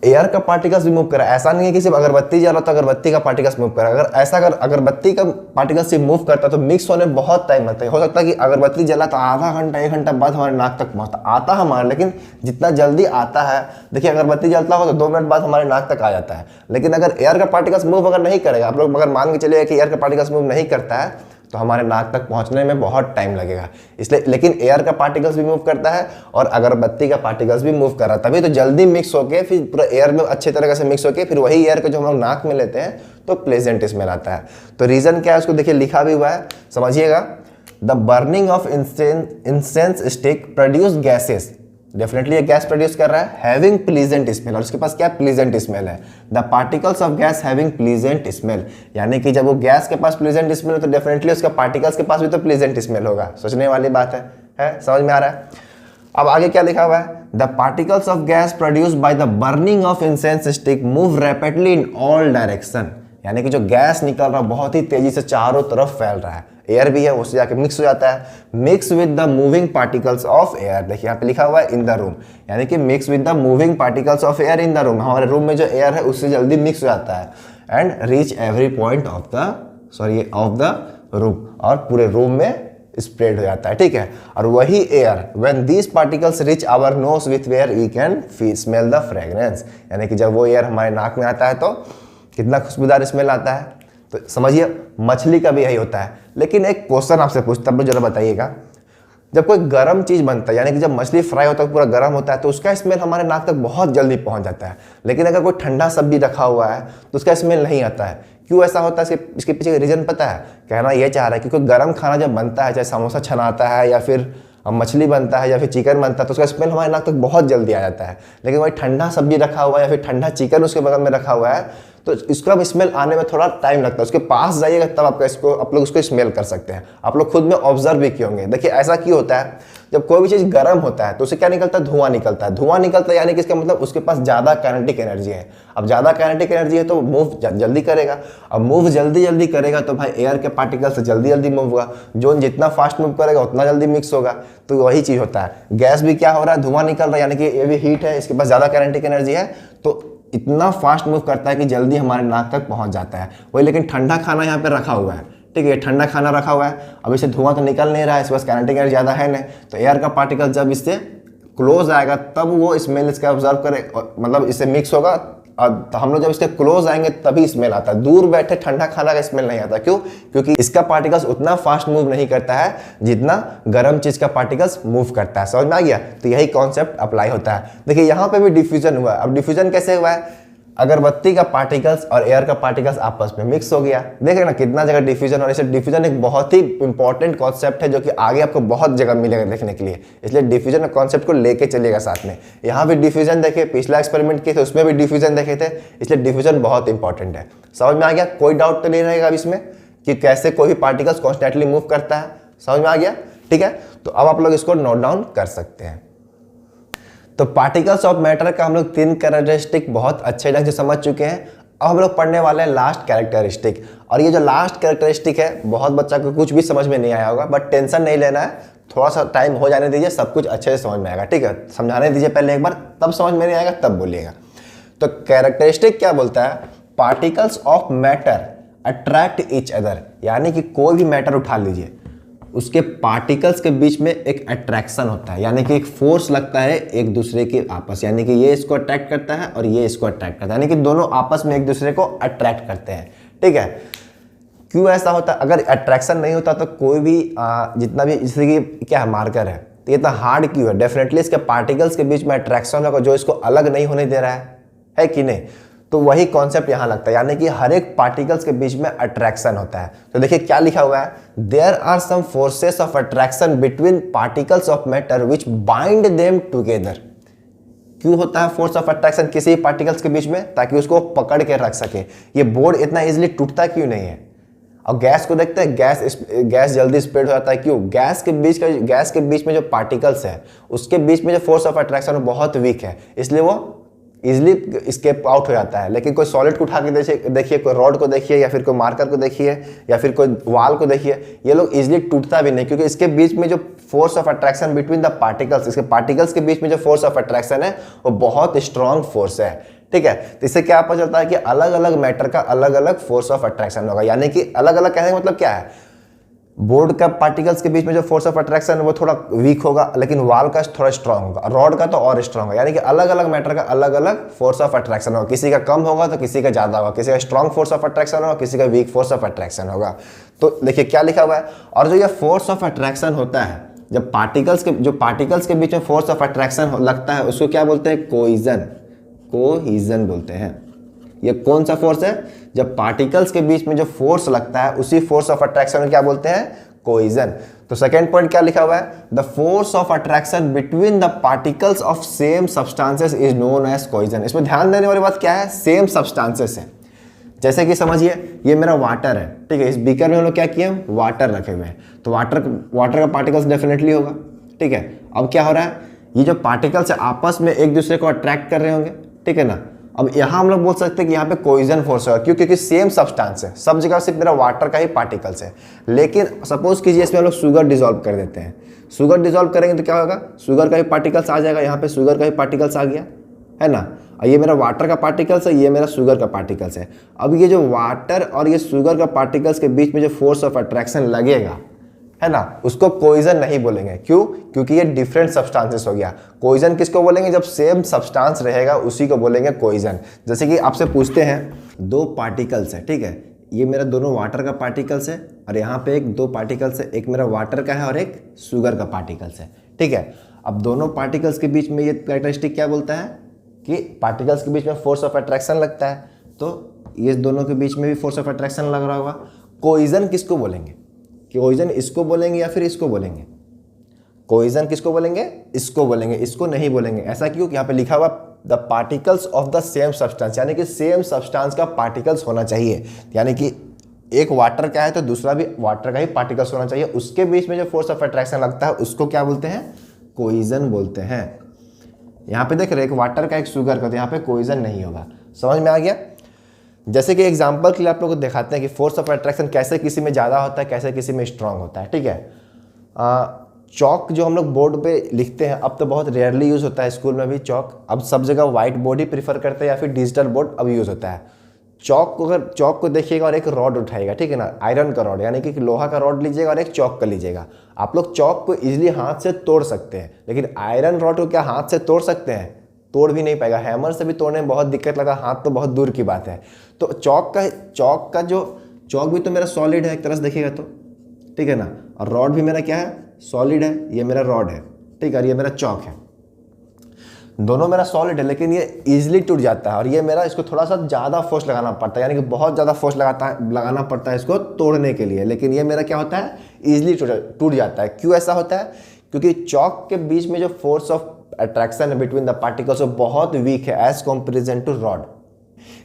एयर का पार्टिकल्स भी मूव कर रहा है। ऐसा नहीं है कि सिर्फ अगरबत्ती जल रहा तो अगरबत्ती का पार्टिकल्स मूव कर रहा है। अगर अगरबत्ती का पार्टिकल्स सिर्फ मूव करता तो मिक्स होने में बहुत टाइम लगता है। हो सकता है कि अगरबत्ती जला तो आधा घंटा 1 घंटा बाद हमारे नाक तक पहुंचता आता हमारे, लेकिन जितना जल्दी आता है, देखिए अगरबत्ती जलता हो तो 2 मिनट बाद हमारे नाक तक आ जाता है। लेकिन अगर एयर का पार्टिकल्स मूव अगर नहीं करेगा, आप लोग अगर मान के चलिए कि एयर का पार्टिकल्स मूव नहीं करता है तो हमारे नाक तक पहुंचने में बहुत टाइम लगेगा। इसलिए लेकिन एयर का पार्टिकल्स भी मूव करता है और अगरबत्ती का पार्टिकल्स भी मूव कर रहा है, तभी तो जल्दी मिक्स होके फिर पूरा एयर में अच्छे तरीके से मिक्स होके फिर वही एयर को जो हम लोग नाक में लेते हैं तो प्लेजेंट स्मेल आता है। तो रीजन क्या है उसको देखिए, लिखा भी हुआ है, समझिएगा। The burning of incense stick produce gases, definitely ये गैस प्रोड्यूस कर रहा है, हैविंग प्लीजेंट स्मेल, और उसके पास क्या प्लीजेंट स्मेल है। The particles of gas having pleasant smell, यानी कि जब वो गैस के पास प्लीजेंट स्मेल है तो डेफिनेटली उसका पार्टिकल्स के पास भी तो प्लीजेंट स्मेल होगा। सोचने वाली बात है? समझ में आ रहा है? अब आगे क्या लिखा हुआ है, the particles of gas produce by the burning of incense stick move rapidly in all direction, यानी कि जो गैस निकल रहा है बहुत ही तेजी से चारों तरफ फैल रहा है। एयर भी है, उससे जाके मिक्स हो जाता है, mix with the moving particles of air. देखिए यहाँ पे लिखा हुआ है इन द रूम, यानी कि mix with the moving particles of air in the room, हमारे रूम में जो एयर है उससे जल्दी मिक्स हो जाता है। And reach every point of the room, और पूरे रूम में स्प्रेड हो जाता है, ठीक है। और वही air when these particles reach our nose with where we can smell the fragrance, यानी कि जब वो एयर हमारे नाक में आता है तो कितना खुशबूदार स्मेल आता है। तो समझिए मछली का भी यही होता है। लेकिन एक क्वेश्चन आपसे पूछता हूं, जरा बताइएगा, जब कोई गर्म चीज़ बनता है, यानी कि जब मछली फ्राई होता है पूरा गर्म होता है, तो उसका स्मेल हमारे नाक तक बहुत जल्दी पहुंच जाता है। लेकिन अगर कोई ठंडा सब्जी रखा हुआ है तो उसका स्मेल नहीं आता है। क्यों ऐसा होता है? इसके पीछे का रीज़न पता है? कहना ये चाह रहा है क्योंकि गर्म खाना जब बनता है, चाहे समोसा छनाता है या फिर मछली बनता है या फिर चिकन बनता है, तो उसका स्मेल हमारे नाक तक बहुत जल्दी आ जाता है। लेकिन वही ठंडा सब्जी रखा हुआ है या फिर ठंडा चिकन उसके बगल में रखा हुआ है तो इसका स्मेल आने में थोड़ा टाइम लगता है। उसके पास जाइएगा तब आप लोग उसको स्मेल कर सकते हैं। आप लोग खुद में ऑब्जर्व भी किए होंगे। देखिए ऐसा क्यों होता है, जब कोई भी चीज़ गर्म होता है तो उससे क्या निकलता है? धुआं निकलता है। धुआं निकलता है यानी कि इसका मतलब उसके पास ज़्यादा काइनेटिक एनर्जी है। अब ज़्यादा काइनेटिक एनर्जी है तो मूव जल्दी करेगा। अब मूव जल्दी करेगा तो भाई एयर के पार्टिकल से जल्दी मूव होगा। जोन जितना फास्ट मूव करेगा उतना जल्दी मिक्स होगा। तो वही चीज़ होता है। गैस भी क्या हो रहा है? धुआं निकल रहा है, यानी कि ये भी हीट है, इसके पास ज़्यादा काइनेटिक एनर्जी है तो इतना फास्ट मूव करता है कि जल्दी हमारे नाक तक पहुंच जाता है। वही लेकिन ठंडा खाना यहाँ पे रखा हुआ है, ठीक है, ठंडा खाना रखा हुआ है, अब इससे धुआं तो निकल नहीं रहा है, इसके पास काइनेटिक एनर्जी ज़्यादा है नहीं, तो एयर का पार्टिकल जब इससे क्लोज आएगा तब वो स्मेल इसका ऑब्जर्व करे, मतलब इससे मिक्स होगा। तो हम लोग जब इसके क्लोज आएंगे तभी स्मेल आता है। दूर बैठे ठंडा खाना का स्मेल नहीं आता। क्यों? क्योंकि इसका पार्टिकल्स उतना फास्ट मूव नहीं करता है जितना गर्म चीज का पार्टिकल्स मूव करता है। समझ में आ गया? तो यही कॉन्सेप्ट अप्लाई होता है। देखिए यहाँ पे भी डिफ्यूजन हुआ है। अब डिफ्यूजन कैसे हुआ है? अगरबत्ती का पार्टिकल्स और एयर का पार्टिकल्स आपस में मिक्स हो गया। देख ना कितना जगह डिफ्यूजन। और इसे डिफ्यूजन एक बहुत ही इंपॉर्टेंट कॉन्सेप्ट है जो कि आगे आपको बहुत जगह मिलेगा देखने के लिए, इसलिए डिफ्यूजन कॉन्सेप्ट को लेके चलिएगा साथ में। यहाँ भी डिफ्यूजन देखे, पिछला एक्सपेरिमेंट किए थे उसमें भी डिफ्यूजन देखे थे, इसलिए डिफ्यूजन बहुत इंपॉर्टेंट है। समझ में आ गया? कोई डाउट तो नहीं रहेगा अब इसमें कि कैसे कोई भी पार्टिकल्स कॉन्स्टेंटली मूव करता है। समझ में आ गया? ठीक है, तो अब आप लोग इसको नोट डाउन कर सकते हैं। तो पार्टिकल्स ऑफ मैटर का हम लोग 3 कैरेक्टरिस्टिक बहुत अच्छे ढंग से समझ चुके हैं। अब हम लोग पढ़ने वाले हैं लास्ट कैरेक्टरिस्टिक। और ये जो लास्ट कैरेक्टरिस्टिक है बहुत बच्चा को कुछ भी समझ में नहीं आया होगा, बट टेंशन नहीं लेना है, थोड़ा सा टाइम हो जाने दीजिए, सब कुछ अच्छे से समझ में आएगा। ठीक है, समझाने दीजिए पहले एक बार, तब समझ में नहीं आएगा तब बोलिएगा। तो कैरेक्टरिस्टिक क्या बोलता है? Particles of matter attract each other, यानी कि कोई भी मैटर उठा लीजिए, उसके पार्टिकल्स के बीच में एक अट्रैक्शन होता है, यानी कि एक फोर्स लगता है एक दूसरे के आपस, यानी कि ये इसको अट्रैक्ट करता है और ये इसको अट्रैक्ट करता है, यानी कि दोनों आपस में एक दूसरे को अट्रैक्ट करते हैं। ठीक है, क्यों ऐसा होता है? अगर अट्रैक्शन नहीं होता तो कोई भी जितना भी, जैसे कि क्या है मार्कर है, तो ये इतना हार्ड क्यों है? डेफिनेटली इसके पार्टिकल्स के बीच में अट्रैक्शन होगा जो इसको अलग नहीं होने दे रहा है कि नहीं? तो वही कॉन्सेप्ट यहां लगता है, यानी कि हर एक पार्टिकल्स के बीच में अट्रैक्शन होता है। तो देखिए क्या लिखा हुआ है, there are some forces of attraction between particles of matter which bind them together. क्यों होता है फोर्स ऑफ अट्रैक्शन किसी पार्टिकल्स के बीच में? ताकि उसको पकड़ के रख सके। ये बोर्ड इतना इजिली टूटता क्यों नहीं है? और गैस को देखते हैं, गैस जल्दी स्प्रेड हो जाता है। क्यों? गैस के बीच में जो पार्टिकल्स है उसके बीच में जो फोर्स ऑफ अट्रैक्शन वो बहुत वीक है, इसलिए वो इजिली स्केप आउट हो जाता है। लेकिन कोई सॉलिड को उठा के देखिए, कोई रॉड को देखिए या फिर कोई मार्कर को देखिए या फिर कोई वाल को देखिए, ये लोग इजिली टूटता भी नहीं, क्योंकि इसके बीच में जो force of attraction between the particles, इसके पार्टिकल्स के बीच में जो फोर्स ऑफ अट्रैक्शन है वो बहुत स्ट्रॉन्ग फोर्स है। ठीक है, तो इससे क्या पता चलता है कि अलग अलग मैटर का अलग अलग फोर्स ऑफ अट्रैक्शन होगा, यानी कि अलग अलग कहने का मतलब क्या है? बोर्ड का पार्टिकल्स के बीच में जो फोर्स ऑफ अट्रैक्शन है वो थोड़ा वीक होगा, लेकिन वाल का थोड़ा स्ट्रांग होगा, रॉड का तो और स्ट्रांग होगा, यानी कि अलग अलग मैटर का अलग अलग फोर्स ऑफ अट्रैक्शन होगा। किसी का कम होगा तो किसी का ज्यादा होगा, किसी का स्ट्रांग फोर्स ऑफ अट्रैक्शन होगा, किसी का वीक फोर्स ऑफ अट्रैक्शन होगा। तो देखिए क्या लिखा हुआ है, और जो ये फोर्स ऑफ अट्रैक्शन होता है, जब पार्टिकल्स के बीच में फोर्स ऑफ अट्रैक्शन लगता है उसको क्या बोलते हैं? कोहीजन बोलते हैं। ये कौन सा फोर्स है? जब पार्टिकल्स के बीच में जो फोर्स लगता है उसी फोर्स ऑफ अट्रैक्शन को क्या बोलते हैं? कोहीजन। तो सेकंड पॉइंट क्या लिखा हुआ है? The force of attraction between the particles of same substances is known as cohesion. इसमें ध्यान देने वाली बात क्या है? सेम सब्सटेंसेस है। जैसे कि समझिए ये मेरा वाटर है, ठीक है, इस बीकर में हम लोग क्या किए? वाटर रखे हुए हैं, तो वाटर का पार्टिकल्स डेफिनेटली होगा। ठीक है, अब क्या हो रहा है? ये जो पार्टिकल्स है आपस में एक दूसरे को अट्रैक्ट कर रहे होंगे, ठीक है ना। अब यहाँ हम लोग बोल सकते हैं कि यहाँ पे कोहीजन फोर्स होगा। क्यों? क्योंकि सेम सब्सटेंस है, सब जगह सिर्फ मेरा वाटर का ही पार्टिकल्स है। लेकिन सपोज कीजिए इसमें हम लोग शुगर डिसॉल्व कर देते हैं, शुगर डिसॉल्व करेंगे तो क्या होगा? शुगर का ही पार्टिकल्स आ जाएगा, यहाँ पे शुगर का ही पार्टिकल्स आ गया है ना। और ये मेरा वाटर का पार्टिकल्स है, ये मेरा शुगर का पार्टिकल्स है। अब ये जो वाटर और ये शुगर का पार्टिकल्स के बीच में जो फोर्स ऑफ अट्रैक्शन लगेगा, है ना, उसको कोइजन नहीं बोलेंगे। क्यों? क्योंकि ये डिफरेंट सब्सटेंसेस हो गया। कोइजन किसको बोलेंगे? जब सेम सब्सटेंस रहेगा उसी को बोलेंगे कोइजन। जैसे कि आपसे पूछते हैं दो पार्टिकल्स है, ठीक है, ये मेरा दोनों वाटर का पार्टिकल्स है और यहाँ पे एक दो पार्टिकल्स है, एक मेरा वाटर का है और एक शुगर का पार्टिकल्स है, ठीक है। अब दोनों पार्टिकल्स के बीच में ये कैरेक्टरिस्टिक क्या बोलता है कि पार्टिकल्स के बीच में फोर्स ऑफ अट्रैक्शन लगता है, तो ये दोनों के बीच में भी फोर्स ऑफ अट्रैक्शन लग रहा होगा। कोइजन किसको बोलेंगे? कोइजन इसको बोलेंगे या फिर इसको बोलेंगे? कोइजन किसको बोलेंगे? इसको बोलेंगे, इसको नहीं बोलेंगे। ऐसा क्यों? यहाँ पे लिखा हुआ the particles of the same substance, यानी कि सेम सब्सटेंस का पार्टिकल्स होना चाहिए। यानी कि एक वाटर का है तो दूसरा भी वाटर का ही पार्टिकल्स होना चाहिए। उसके बीच में जो फोर्स ऑफ अट्रैक्शन लगता है उसको क्या बोलते हैं? कोइजन बोलते हैं। यहाँ पे देख रहे एक वाटर का एक शुगर का, तो यहाँ पे कोइजन नहीं होगा। समझ में आ गया? जैसे कि एग्जाम्पल के लिए आप लोग को दिखाते हैं कि फोर्स ऑफ अट्रैक्शन कैसे किसी में ज़्यादा होता है, कैसे किसी में स्ट्रांग होता है, ठीक है। चौक जो हम लोग बोर्ड पे लिखते हैं, अब तो बहुत रेयरली यूज़ होता है स्कूल में भी चौक। अब सब जगह व्हाइट बोर्ड ही प्रीफर करते हैं या फिर डिजिटल बोर्ड अब यूज़ होता है। चौक को देखिएगा और एक रॉड उठाएगा, ठीक है ना, आयरन का रॉड, यानी कि लोहा का रॉड लीजिएगा और एक चौक का लीजिएगा। आप लोग चौक को इजीली हाथ से तोड़ सकते हैं, लेकिन आयरन रॉड को क्या हाथ से तोड़ सकते हैं? तोड़ भी नहीं पाएगा। हैमर से भी तोड़ने में बहुत दिक्कत लगा, हाथ तो बहुत दूर की बात है। तो चौक का जो चौक भी तो मेरा सॉलिड है एक तरह से देखिएगा तो, ठीक है ना, और रॉड भी मेरा क्या है? सॉलिड है। ये मेरा रॉड है, ठीक है, और ये मेरा चौक है। दोनों मेरा सॉलिड है, लेकिन ये इजीली टूट जाता है और ये मेरा, इसको थोड़ा सा ज़्यादा फोर्स लगाना पड़ता है, यानी कि बहुत ज़्यादा फोर्स लगाना पड़ता है इसको तोड़ने के लिए। लेकिन ये मेरा क्या होता है? इजीली टूट जाता है। क्यों ऐसा होता है? क्योंकि चौक के बीच में जो force of attraction between the particles बहुत वीक है एज कंपेरिजन टू रॉड।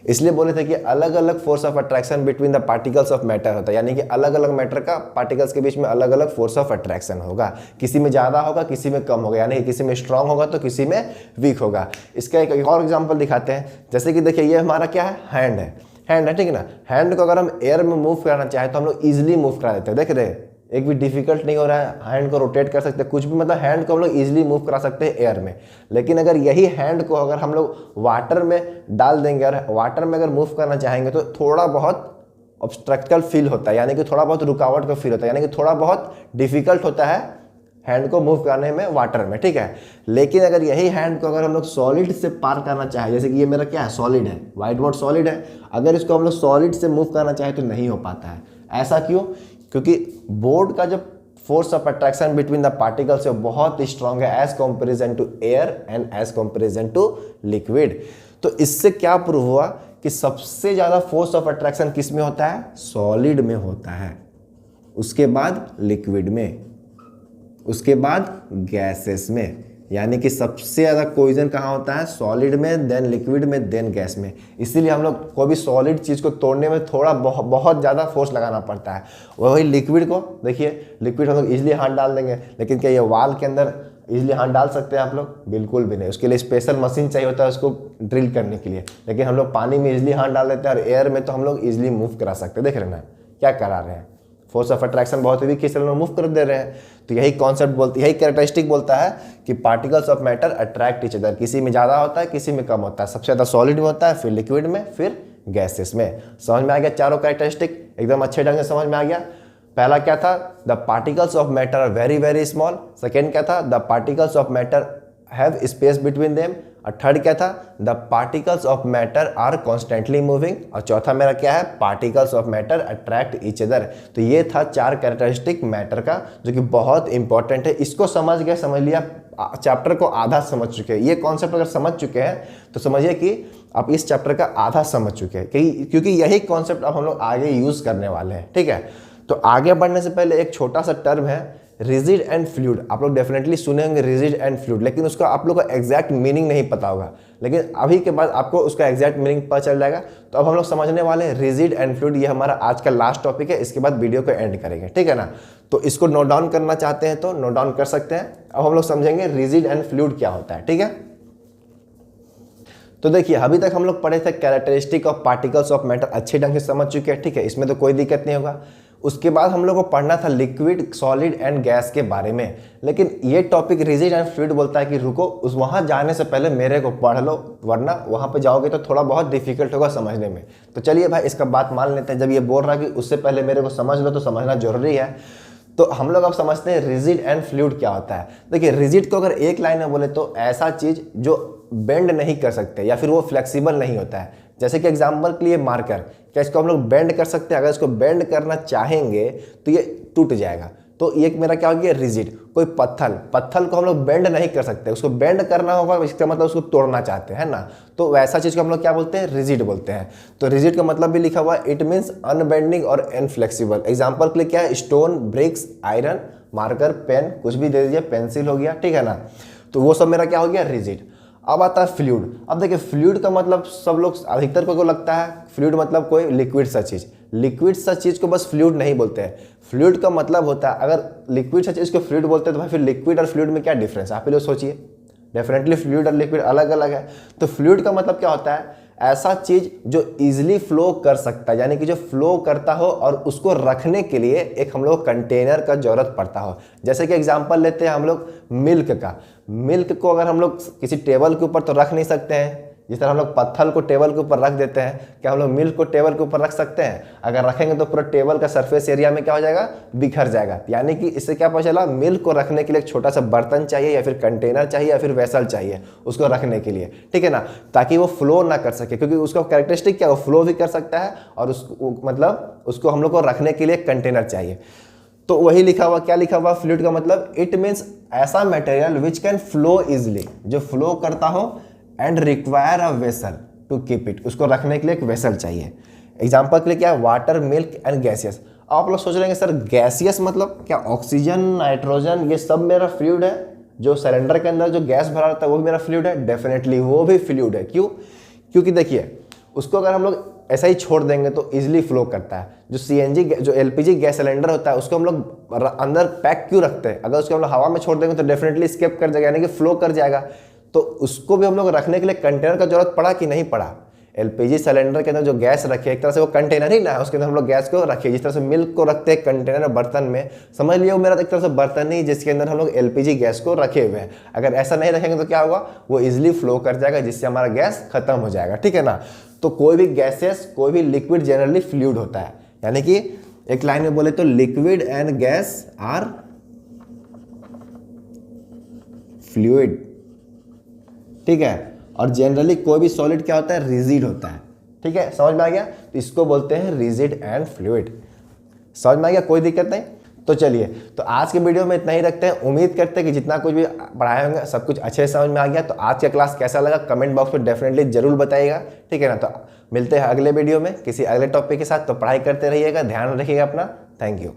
इसलिए बोले थे कि अलग अलग force of attraction between the particles of matter होता है, यानी कि अलग अलग मैटर का पार्टिकल्स के बीच में अलग अलग फोर्स ऑफ अट्रैक्शन होगा। किसी में ज़्यादा होगा, किसी में कम होगा, यानी कि किसी में स्ट्रांग होगा तो किसी में वीक होगा। इसका एक और एग्जाम्पल दिखाते हैं। जैसे कि देखिए ये हमारा क्या है? हैंड है, ठीक है ना। हैंड को अगर हम एयर में मूव कराना चाहें तो हम लोग ईजिली मूव करा देते हैं। देख रहे हैं, एक भी डिफिकल्ट नहीं हो रहा है, हैंड को रोटेट कर सकते हैं, कुछ भी, मतलब हैंड को हम लोग इजीली मूव करा सकते हैं एयर में। लेकिन अगर यही हैंड को अगर हम लोग वाटर में डाल देंगे और वाटर में अगर मूव करना चाहेंगे तो थोड़ा बहुत ऑब्स्ट्रक्टल फील होता है, यानी कि थोड़ा बहुत रुकावट का फील होता है, यानी कि थोड़ा बहुत डिफिकल्ट होता है हैंड को मूव करने में वाटर में, ठीक है। लेकिन अगर यही हैंड को अगर हम लोग सॉलिड से पार करना चाहें, जैसे कि ये मेरा क्या है? सॉलिड है, व्हाइट बोर्ड सॉलिड है, अगर इसको हम लोग सॉलिड से मूव करना चाहें तो नहीं हो पाता है। ऐसा क्यों? क्योंकि बोर्ड का जो force of attraction between the particles है बहुत स्ट्रांग है as comparison to air and as comparison to liquid. तो इससे क्या प्रूव हुआ कि सबसे ज्यादा फोर्स ऑफ अट्रैक्शन किस में होता है? सॉलिड में होता है, उसके बाद लिक्विड में, उसके बाद गैसेस में। यानी कि सबसे ज़्यादा कोइजन कहाँ होता है? सॉलिड में, देन लिक्विड में, देन गैस में। इसीलिए हम लोग कोई भी सॉलिड चीज़ को तोड़ने में थोड़ा बहुत ज़्यादा फोर्स लगाना पड़ता है। वही लिक्विड को देखिए, लिक्विड हम लोग इजीली हाथ डाल देंगे, लेकिन क्या ये वाल के अंदर इजीली हाथ डाल सकते हैं आप लोग? बिल्कुल भी नहीं। उसके लिए स्पेशल मशीन चाहिए होता है उसको ड्रिल करने के लिए। लेकिन हम लोग पानी में इजीली हाथ डाल देते हैं और एयर में तो हम लोग इजीली मूव करा सकते हैं। देख रहे हैं ना क्या करा रहे हैं? फोर्स ऑफ अट्रैक्शन बहुत वीक, इसलिए हम मूव कर दे रहे हैं। तो यही कॉन्सेप्ट बोलते, यही कैरेक्टरिस्टिक बोलता है कि particles of matter attract each other. किसी में ज़्यादा होता है, किसी में कम होता है। सबसे ज़्यादा सॉलिड में होता है, फिर लिक्विड में, फिर गैसेस में। समझ में आ गया? चारों कैरेक्टरिस्टिक एकदम अच्छे ढंग से समझ में आ गया। पहला क्या था? The particles of matter are very very small. Second क्या था? The particles of matter have space between them. और थर्ड क्या था? The particles of matter are constantly moving. और चौथा मेरा क्या है? Particles of matter attract each other. तो ये था 4 कैरेक्टरिस्टिक मैटर का, जो कि बहुत इंपॉर्टेंट है। इसको समझ गए, समझ लिया, चैप्टर को आधा समझ चुके हैं। ये कॉन्सेप्ट अगर समझ चुके हैं तो समझिए कि आप इस चैप्टर का आधा समझ चुके हैं, क्योंकि यही कॉन्सेप्ट अब हम लोग आगे यूज करने वाले हैं, ठीक है। तो आगे बढ़ने से पहले एक छोटा सा टर्म है रिजिड एंड फ्लूइड। आप लोग डेफिनेटली सुने होंगे रिजिड एंड फ्लूइड, लेकिन उसका आप लोग को एग्जैक्ट मीनिंग नहीं पता होगा। लेकिन अभी के बाद आपको उसका एग्जैक्ट मीनिंग पता चल जाएगा। तो अब हम लोग समझने वाले हैं रिजिड एंड फ्लूइड। ये हमारा आज का लास्ट टॉपिक है, इसके बाद वीडियो को एंड करेंगे, ठीक है ना। तो इसको नोट डाउन करना चाहते हैं तो नोट डाउन कर सकते हैं। अब हम लोग समझेंगे रिजिड एंड फ्लूइड क्या होता है, ठीक है। तो देखिए, अभी तक हम लोग पढ़े थे characteristic of particles of matter, अच्छे ढंग से समझ चुके हैं, ठीक है। इसमें तो कोई दिक्कत नहीं होगा। उसके बाद हम लोग को पढ़ना था लिक्विड, सॉलिड एंड गैस के बारे में। लेकिन ये टॉपिक रिजिड एंड फ्लूइड बोलता है कि रुको, उस वहाँ जाने से पहले मेरे को पढ़ लो, वरना वहाँ पे जाओगे तो थोड़ा बहुत डिफिकल्ट होगा समझने में। तो चलिए भाई इसका बात मान लेते हैं। जब ये बोल रहा है कि उससे पहले मेरे को समझ लो, तो समझना जरूरी है। तो हम लोग अब समझते हैं रिजिड एंड फ्लूइड क्या होता है। देखिए रिजिड को अगर एक लाइन में बोले तो ऐसा चीज जो बेंड नहीं कर सकते या फिर वो फ्लेक्सिबल नहीं होता है। जैसे कि एग्जांपल के लिए मार्कर, क्या इसको हम लोग बेंड कर सकते हैं? अगर इसको बेंड करना चाहेंगे तो ये टूट जाएगा। तो ये मेरा क्या हो गया रिजिड। कोई पत्थर को हम लोग बेंड नहीं कर सकते, उसको बेंड करना होगा, इसका मतलब उसको तोड़ना चाहते हैं ना, तो वैसा चीज को हम लोग क्या बोलते हैं? रिजिड बोलते हैं। तो रिजिड का मतलब भी लिखा हुआ है, इट मीन्स अनबेंडिंग और इनफ्लेक्सिबल। एग्जाम्पल के लिए क्या है? Stone, bricks, iron, marker, pen, कुछ भी दे दीजिए, पेंसिल हो गया, ठीक है ना। तो वो सब मेरा क्या हो गया? रिजिड। अब आता है फ्लूइड। अब देखिए फ्लूइड का मतलब सब लोग अधिकतर को लगता है फ्लूइड मतलब कोई लिक्विड सा चीज। लिक्विड सा चीज को बस फ्लूइड नहीं बोलते हैं। फ्लूइड का मतलब होता है, अगर लिक्विड सा चीज को फ्लूइड बोलते हैं तो भाई फिर लिक्विड और फ्लूइड में क्या डिफरेंस है? आप लोग सोचिए। डेफिनेटली फ्लूइड और लिक्विड अलग अलग है। तो फ्लूइड का मतलब क्या होता है? ऐसा चीज जो इजीली फ्लो कर सकता है, यानी कि जो फ्लो करता हो और उसको रखने के लिए एक हम लोग कंटेनर का जरूरत पड़ता हो। जैसे कि एग्जांपल लेते हैं हम लोग मिल्क का। मिल्क को अगर हम लोग किसी टेबल के ऊपर तो रख नहीं सकते हैं, जिस तरह हम लोग पत्थर को टेबल के ऊपर रख देते हैं, क्या हम लोग मिल्क को टेबल के ऊपर रख सकते हैं? अगर रखेंगे तो पूरा टेबल का सरफेस एरिया में क्या हो जाएगा? बिखर जाएगा। यानी कि इससे क्या पता चला? मिल्क को रखने के लिए एक छोटा सा बर्तन चाहिए या फिर कंटेनर चाहिए या फिर वेसल चाहिए उसको रखने के लिए, ठीक है ना, ताकि वो फ्लो ना कर सके। क्योंकि उसका कैरेक्टरिस्टिक क्या, वो फ्लो भी कर सकता है और उसको मतलब उसको हम लोग को रखने के लिए कंटेनर चाहिए। तो वही लिखा हुआ, क्या लिखा हुआ फ्लूइड का मतलब? इट मीन्स ऐसा material which can flow easily, जो फ्लो करता हो, and require a vessel to keep it, उसको रखने के लिए एक वेसल चाहिए। एग्जाम्पल के लिए क्या है? Water, milk and gaseous. आप लोग सोच रहे हैं सर गैसियस मतलब क्या? ऑक्सीजन, नाइट्रोजन, ये सब मेरा फ्लूइड है? जो सिलेंडर के अंदर जो गैस भरा रहता है वो भी मेरा फ्लूइड है? डेफिनेटली वो भी फ्लूइड है। क्यों? क्योंकि देखिए उसको अगर हम लोग ऐसा ही छोड़ देंगे तो इजीली फ्लो करता है। जो सीएनजी, जो एलपीजी गैस सिलेंडर होता है, उसको हम लोग अंदर पैक क्यों रखते हैं? अगर उसको हम लोग हवा में छोड़ देंगे तो डेफिनेटली स्केप कर जाएगा, यानी कि फ्लो कर जाएगा। तो उसको भी हम लोग रखने के लिए कंटेनर का जरूरत पड़ा कि नहीं पड़ा? एलपीजी सिलेंडर के अंदर जो गैस रखे, एक तरह से वो कंटेनर ही ना है, उसके अंदर हम लोग गैस को रखे। जिस तरह से मिल्क को रखते हैं कंटेनर बर्तन में, समझ लिया वो मेरा एक तरह से बर्तन ही जिसके अंदर हम लोग एलपीजी गैस को रखे हुए हैं। अगर ऐसा नहीं रखेंगे तो क्या होगा? वो इजिली फ्लो कर जाएगा, जिससे हमारा गैस खत्म हो जाएगा, ठीक है ना। तो कोई भी गैसेस, कोई भी लिक्विड जनरली फ्लूइड होता है। यानी कि एक लाइन में बोले तो liquid and gas are fluid, ठीक है। और जनरली कोई भी सॉलिड क्या होता है? रिजिड होता है, ठीक है। समझ में आ गया? तो इसको बोलते हैं रिजिड एंड फ्लूइड। समझ में आ गया? कोई दिक्कत नहीं। तो चलिए, तो आज के वीडियो में इतना ही रखते हैं। उम्मीद करते हैं कि जितना कुछ भी पढ़ाए होंगे सब कुछ अच्छे से समझ में आ गया। तो आज का क्लास कैसा लगा कमेंट बॉक्स में डेफिनेटली जरूर बताइएगा, ठीक है ना। तो मिलते हैं अगले वीडियो में किसी अगले टॉपिक के साथ। तो पढ़ाई करते रहिएगा, ध्यान रखिएगा अपना। Thank you.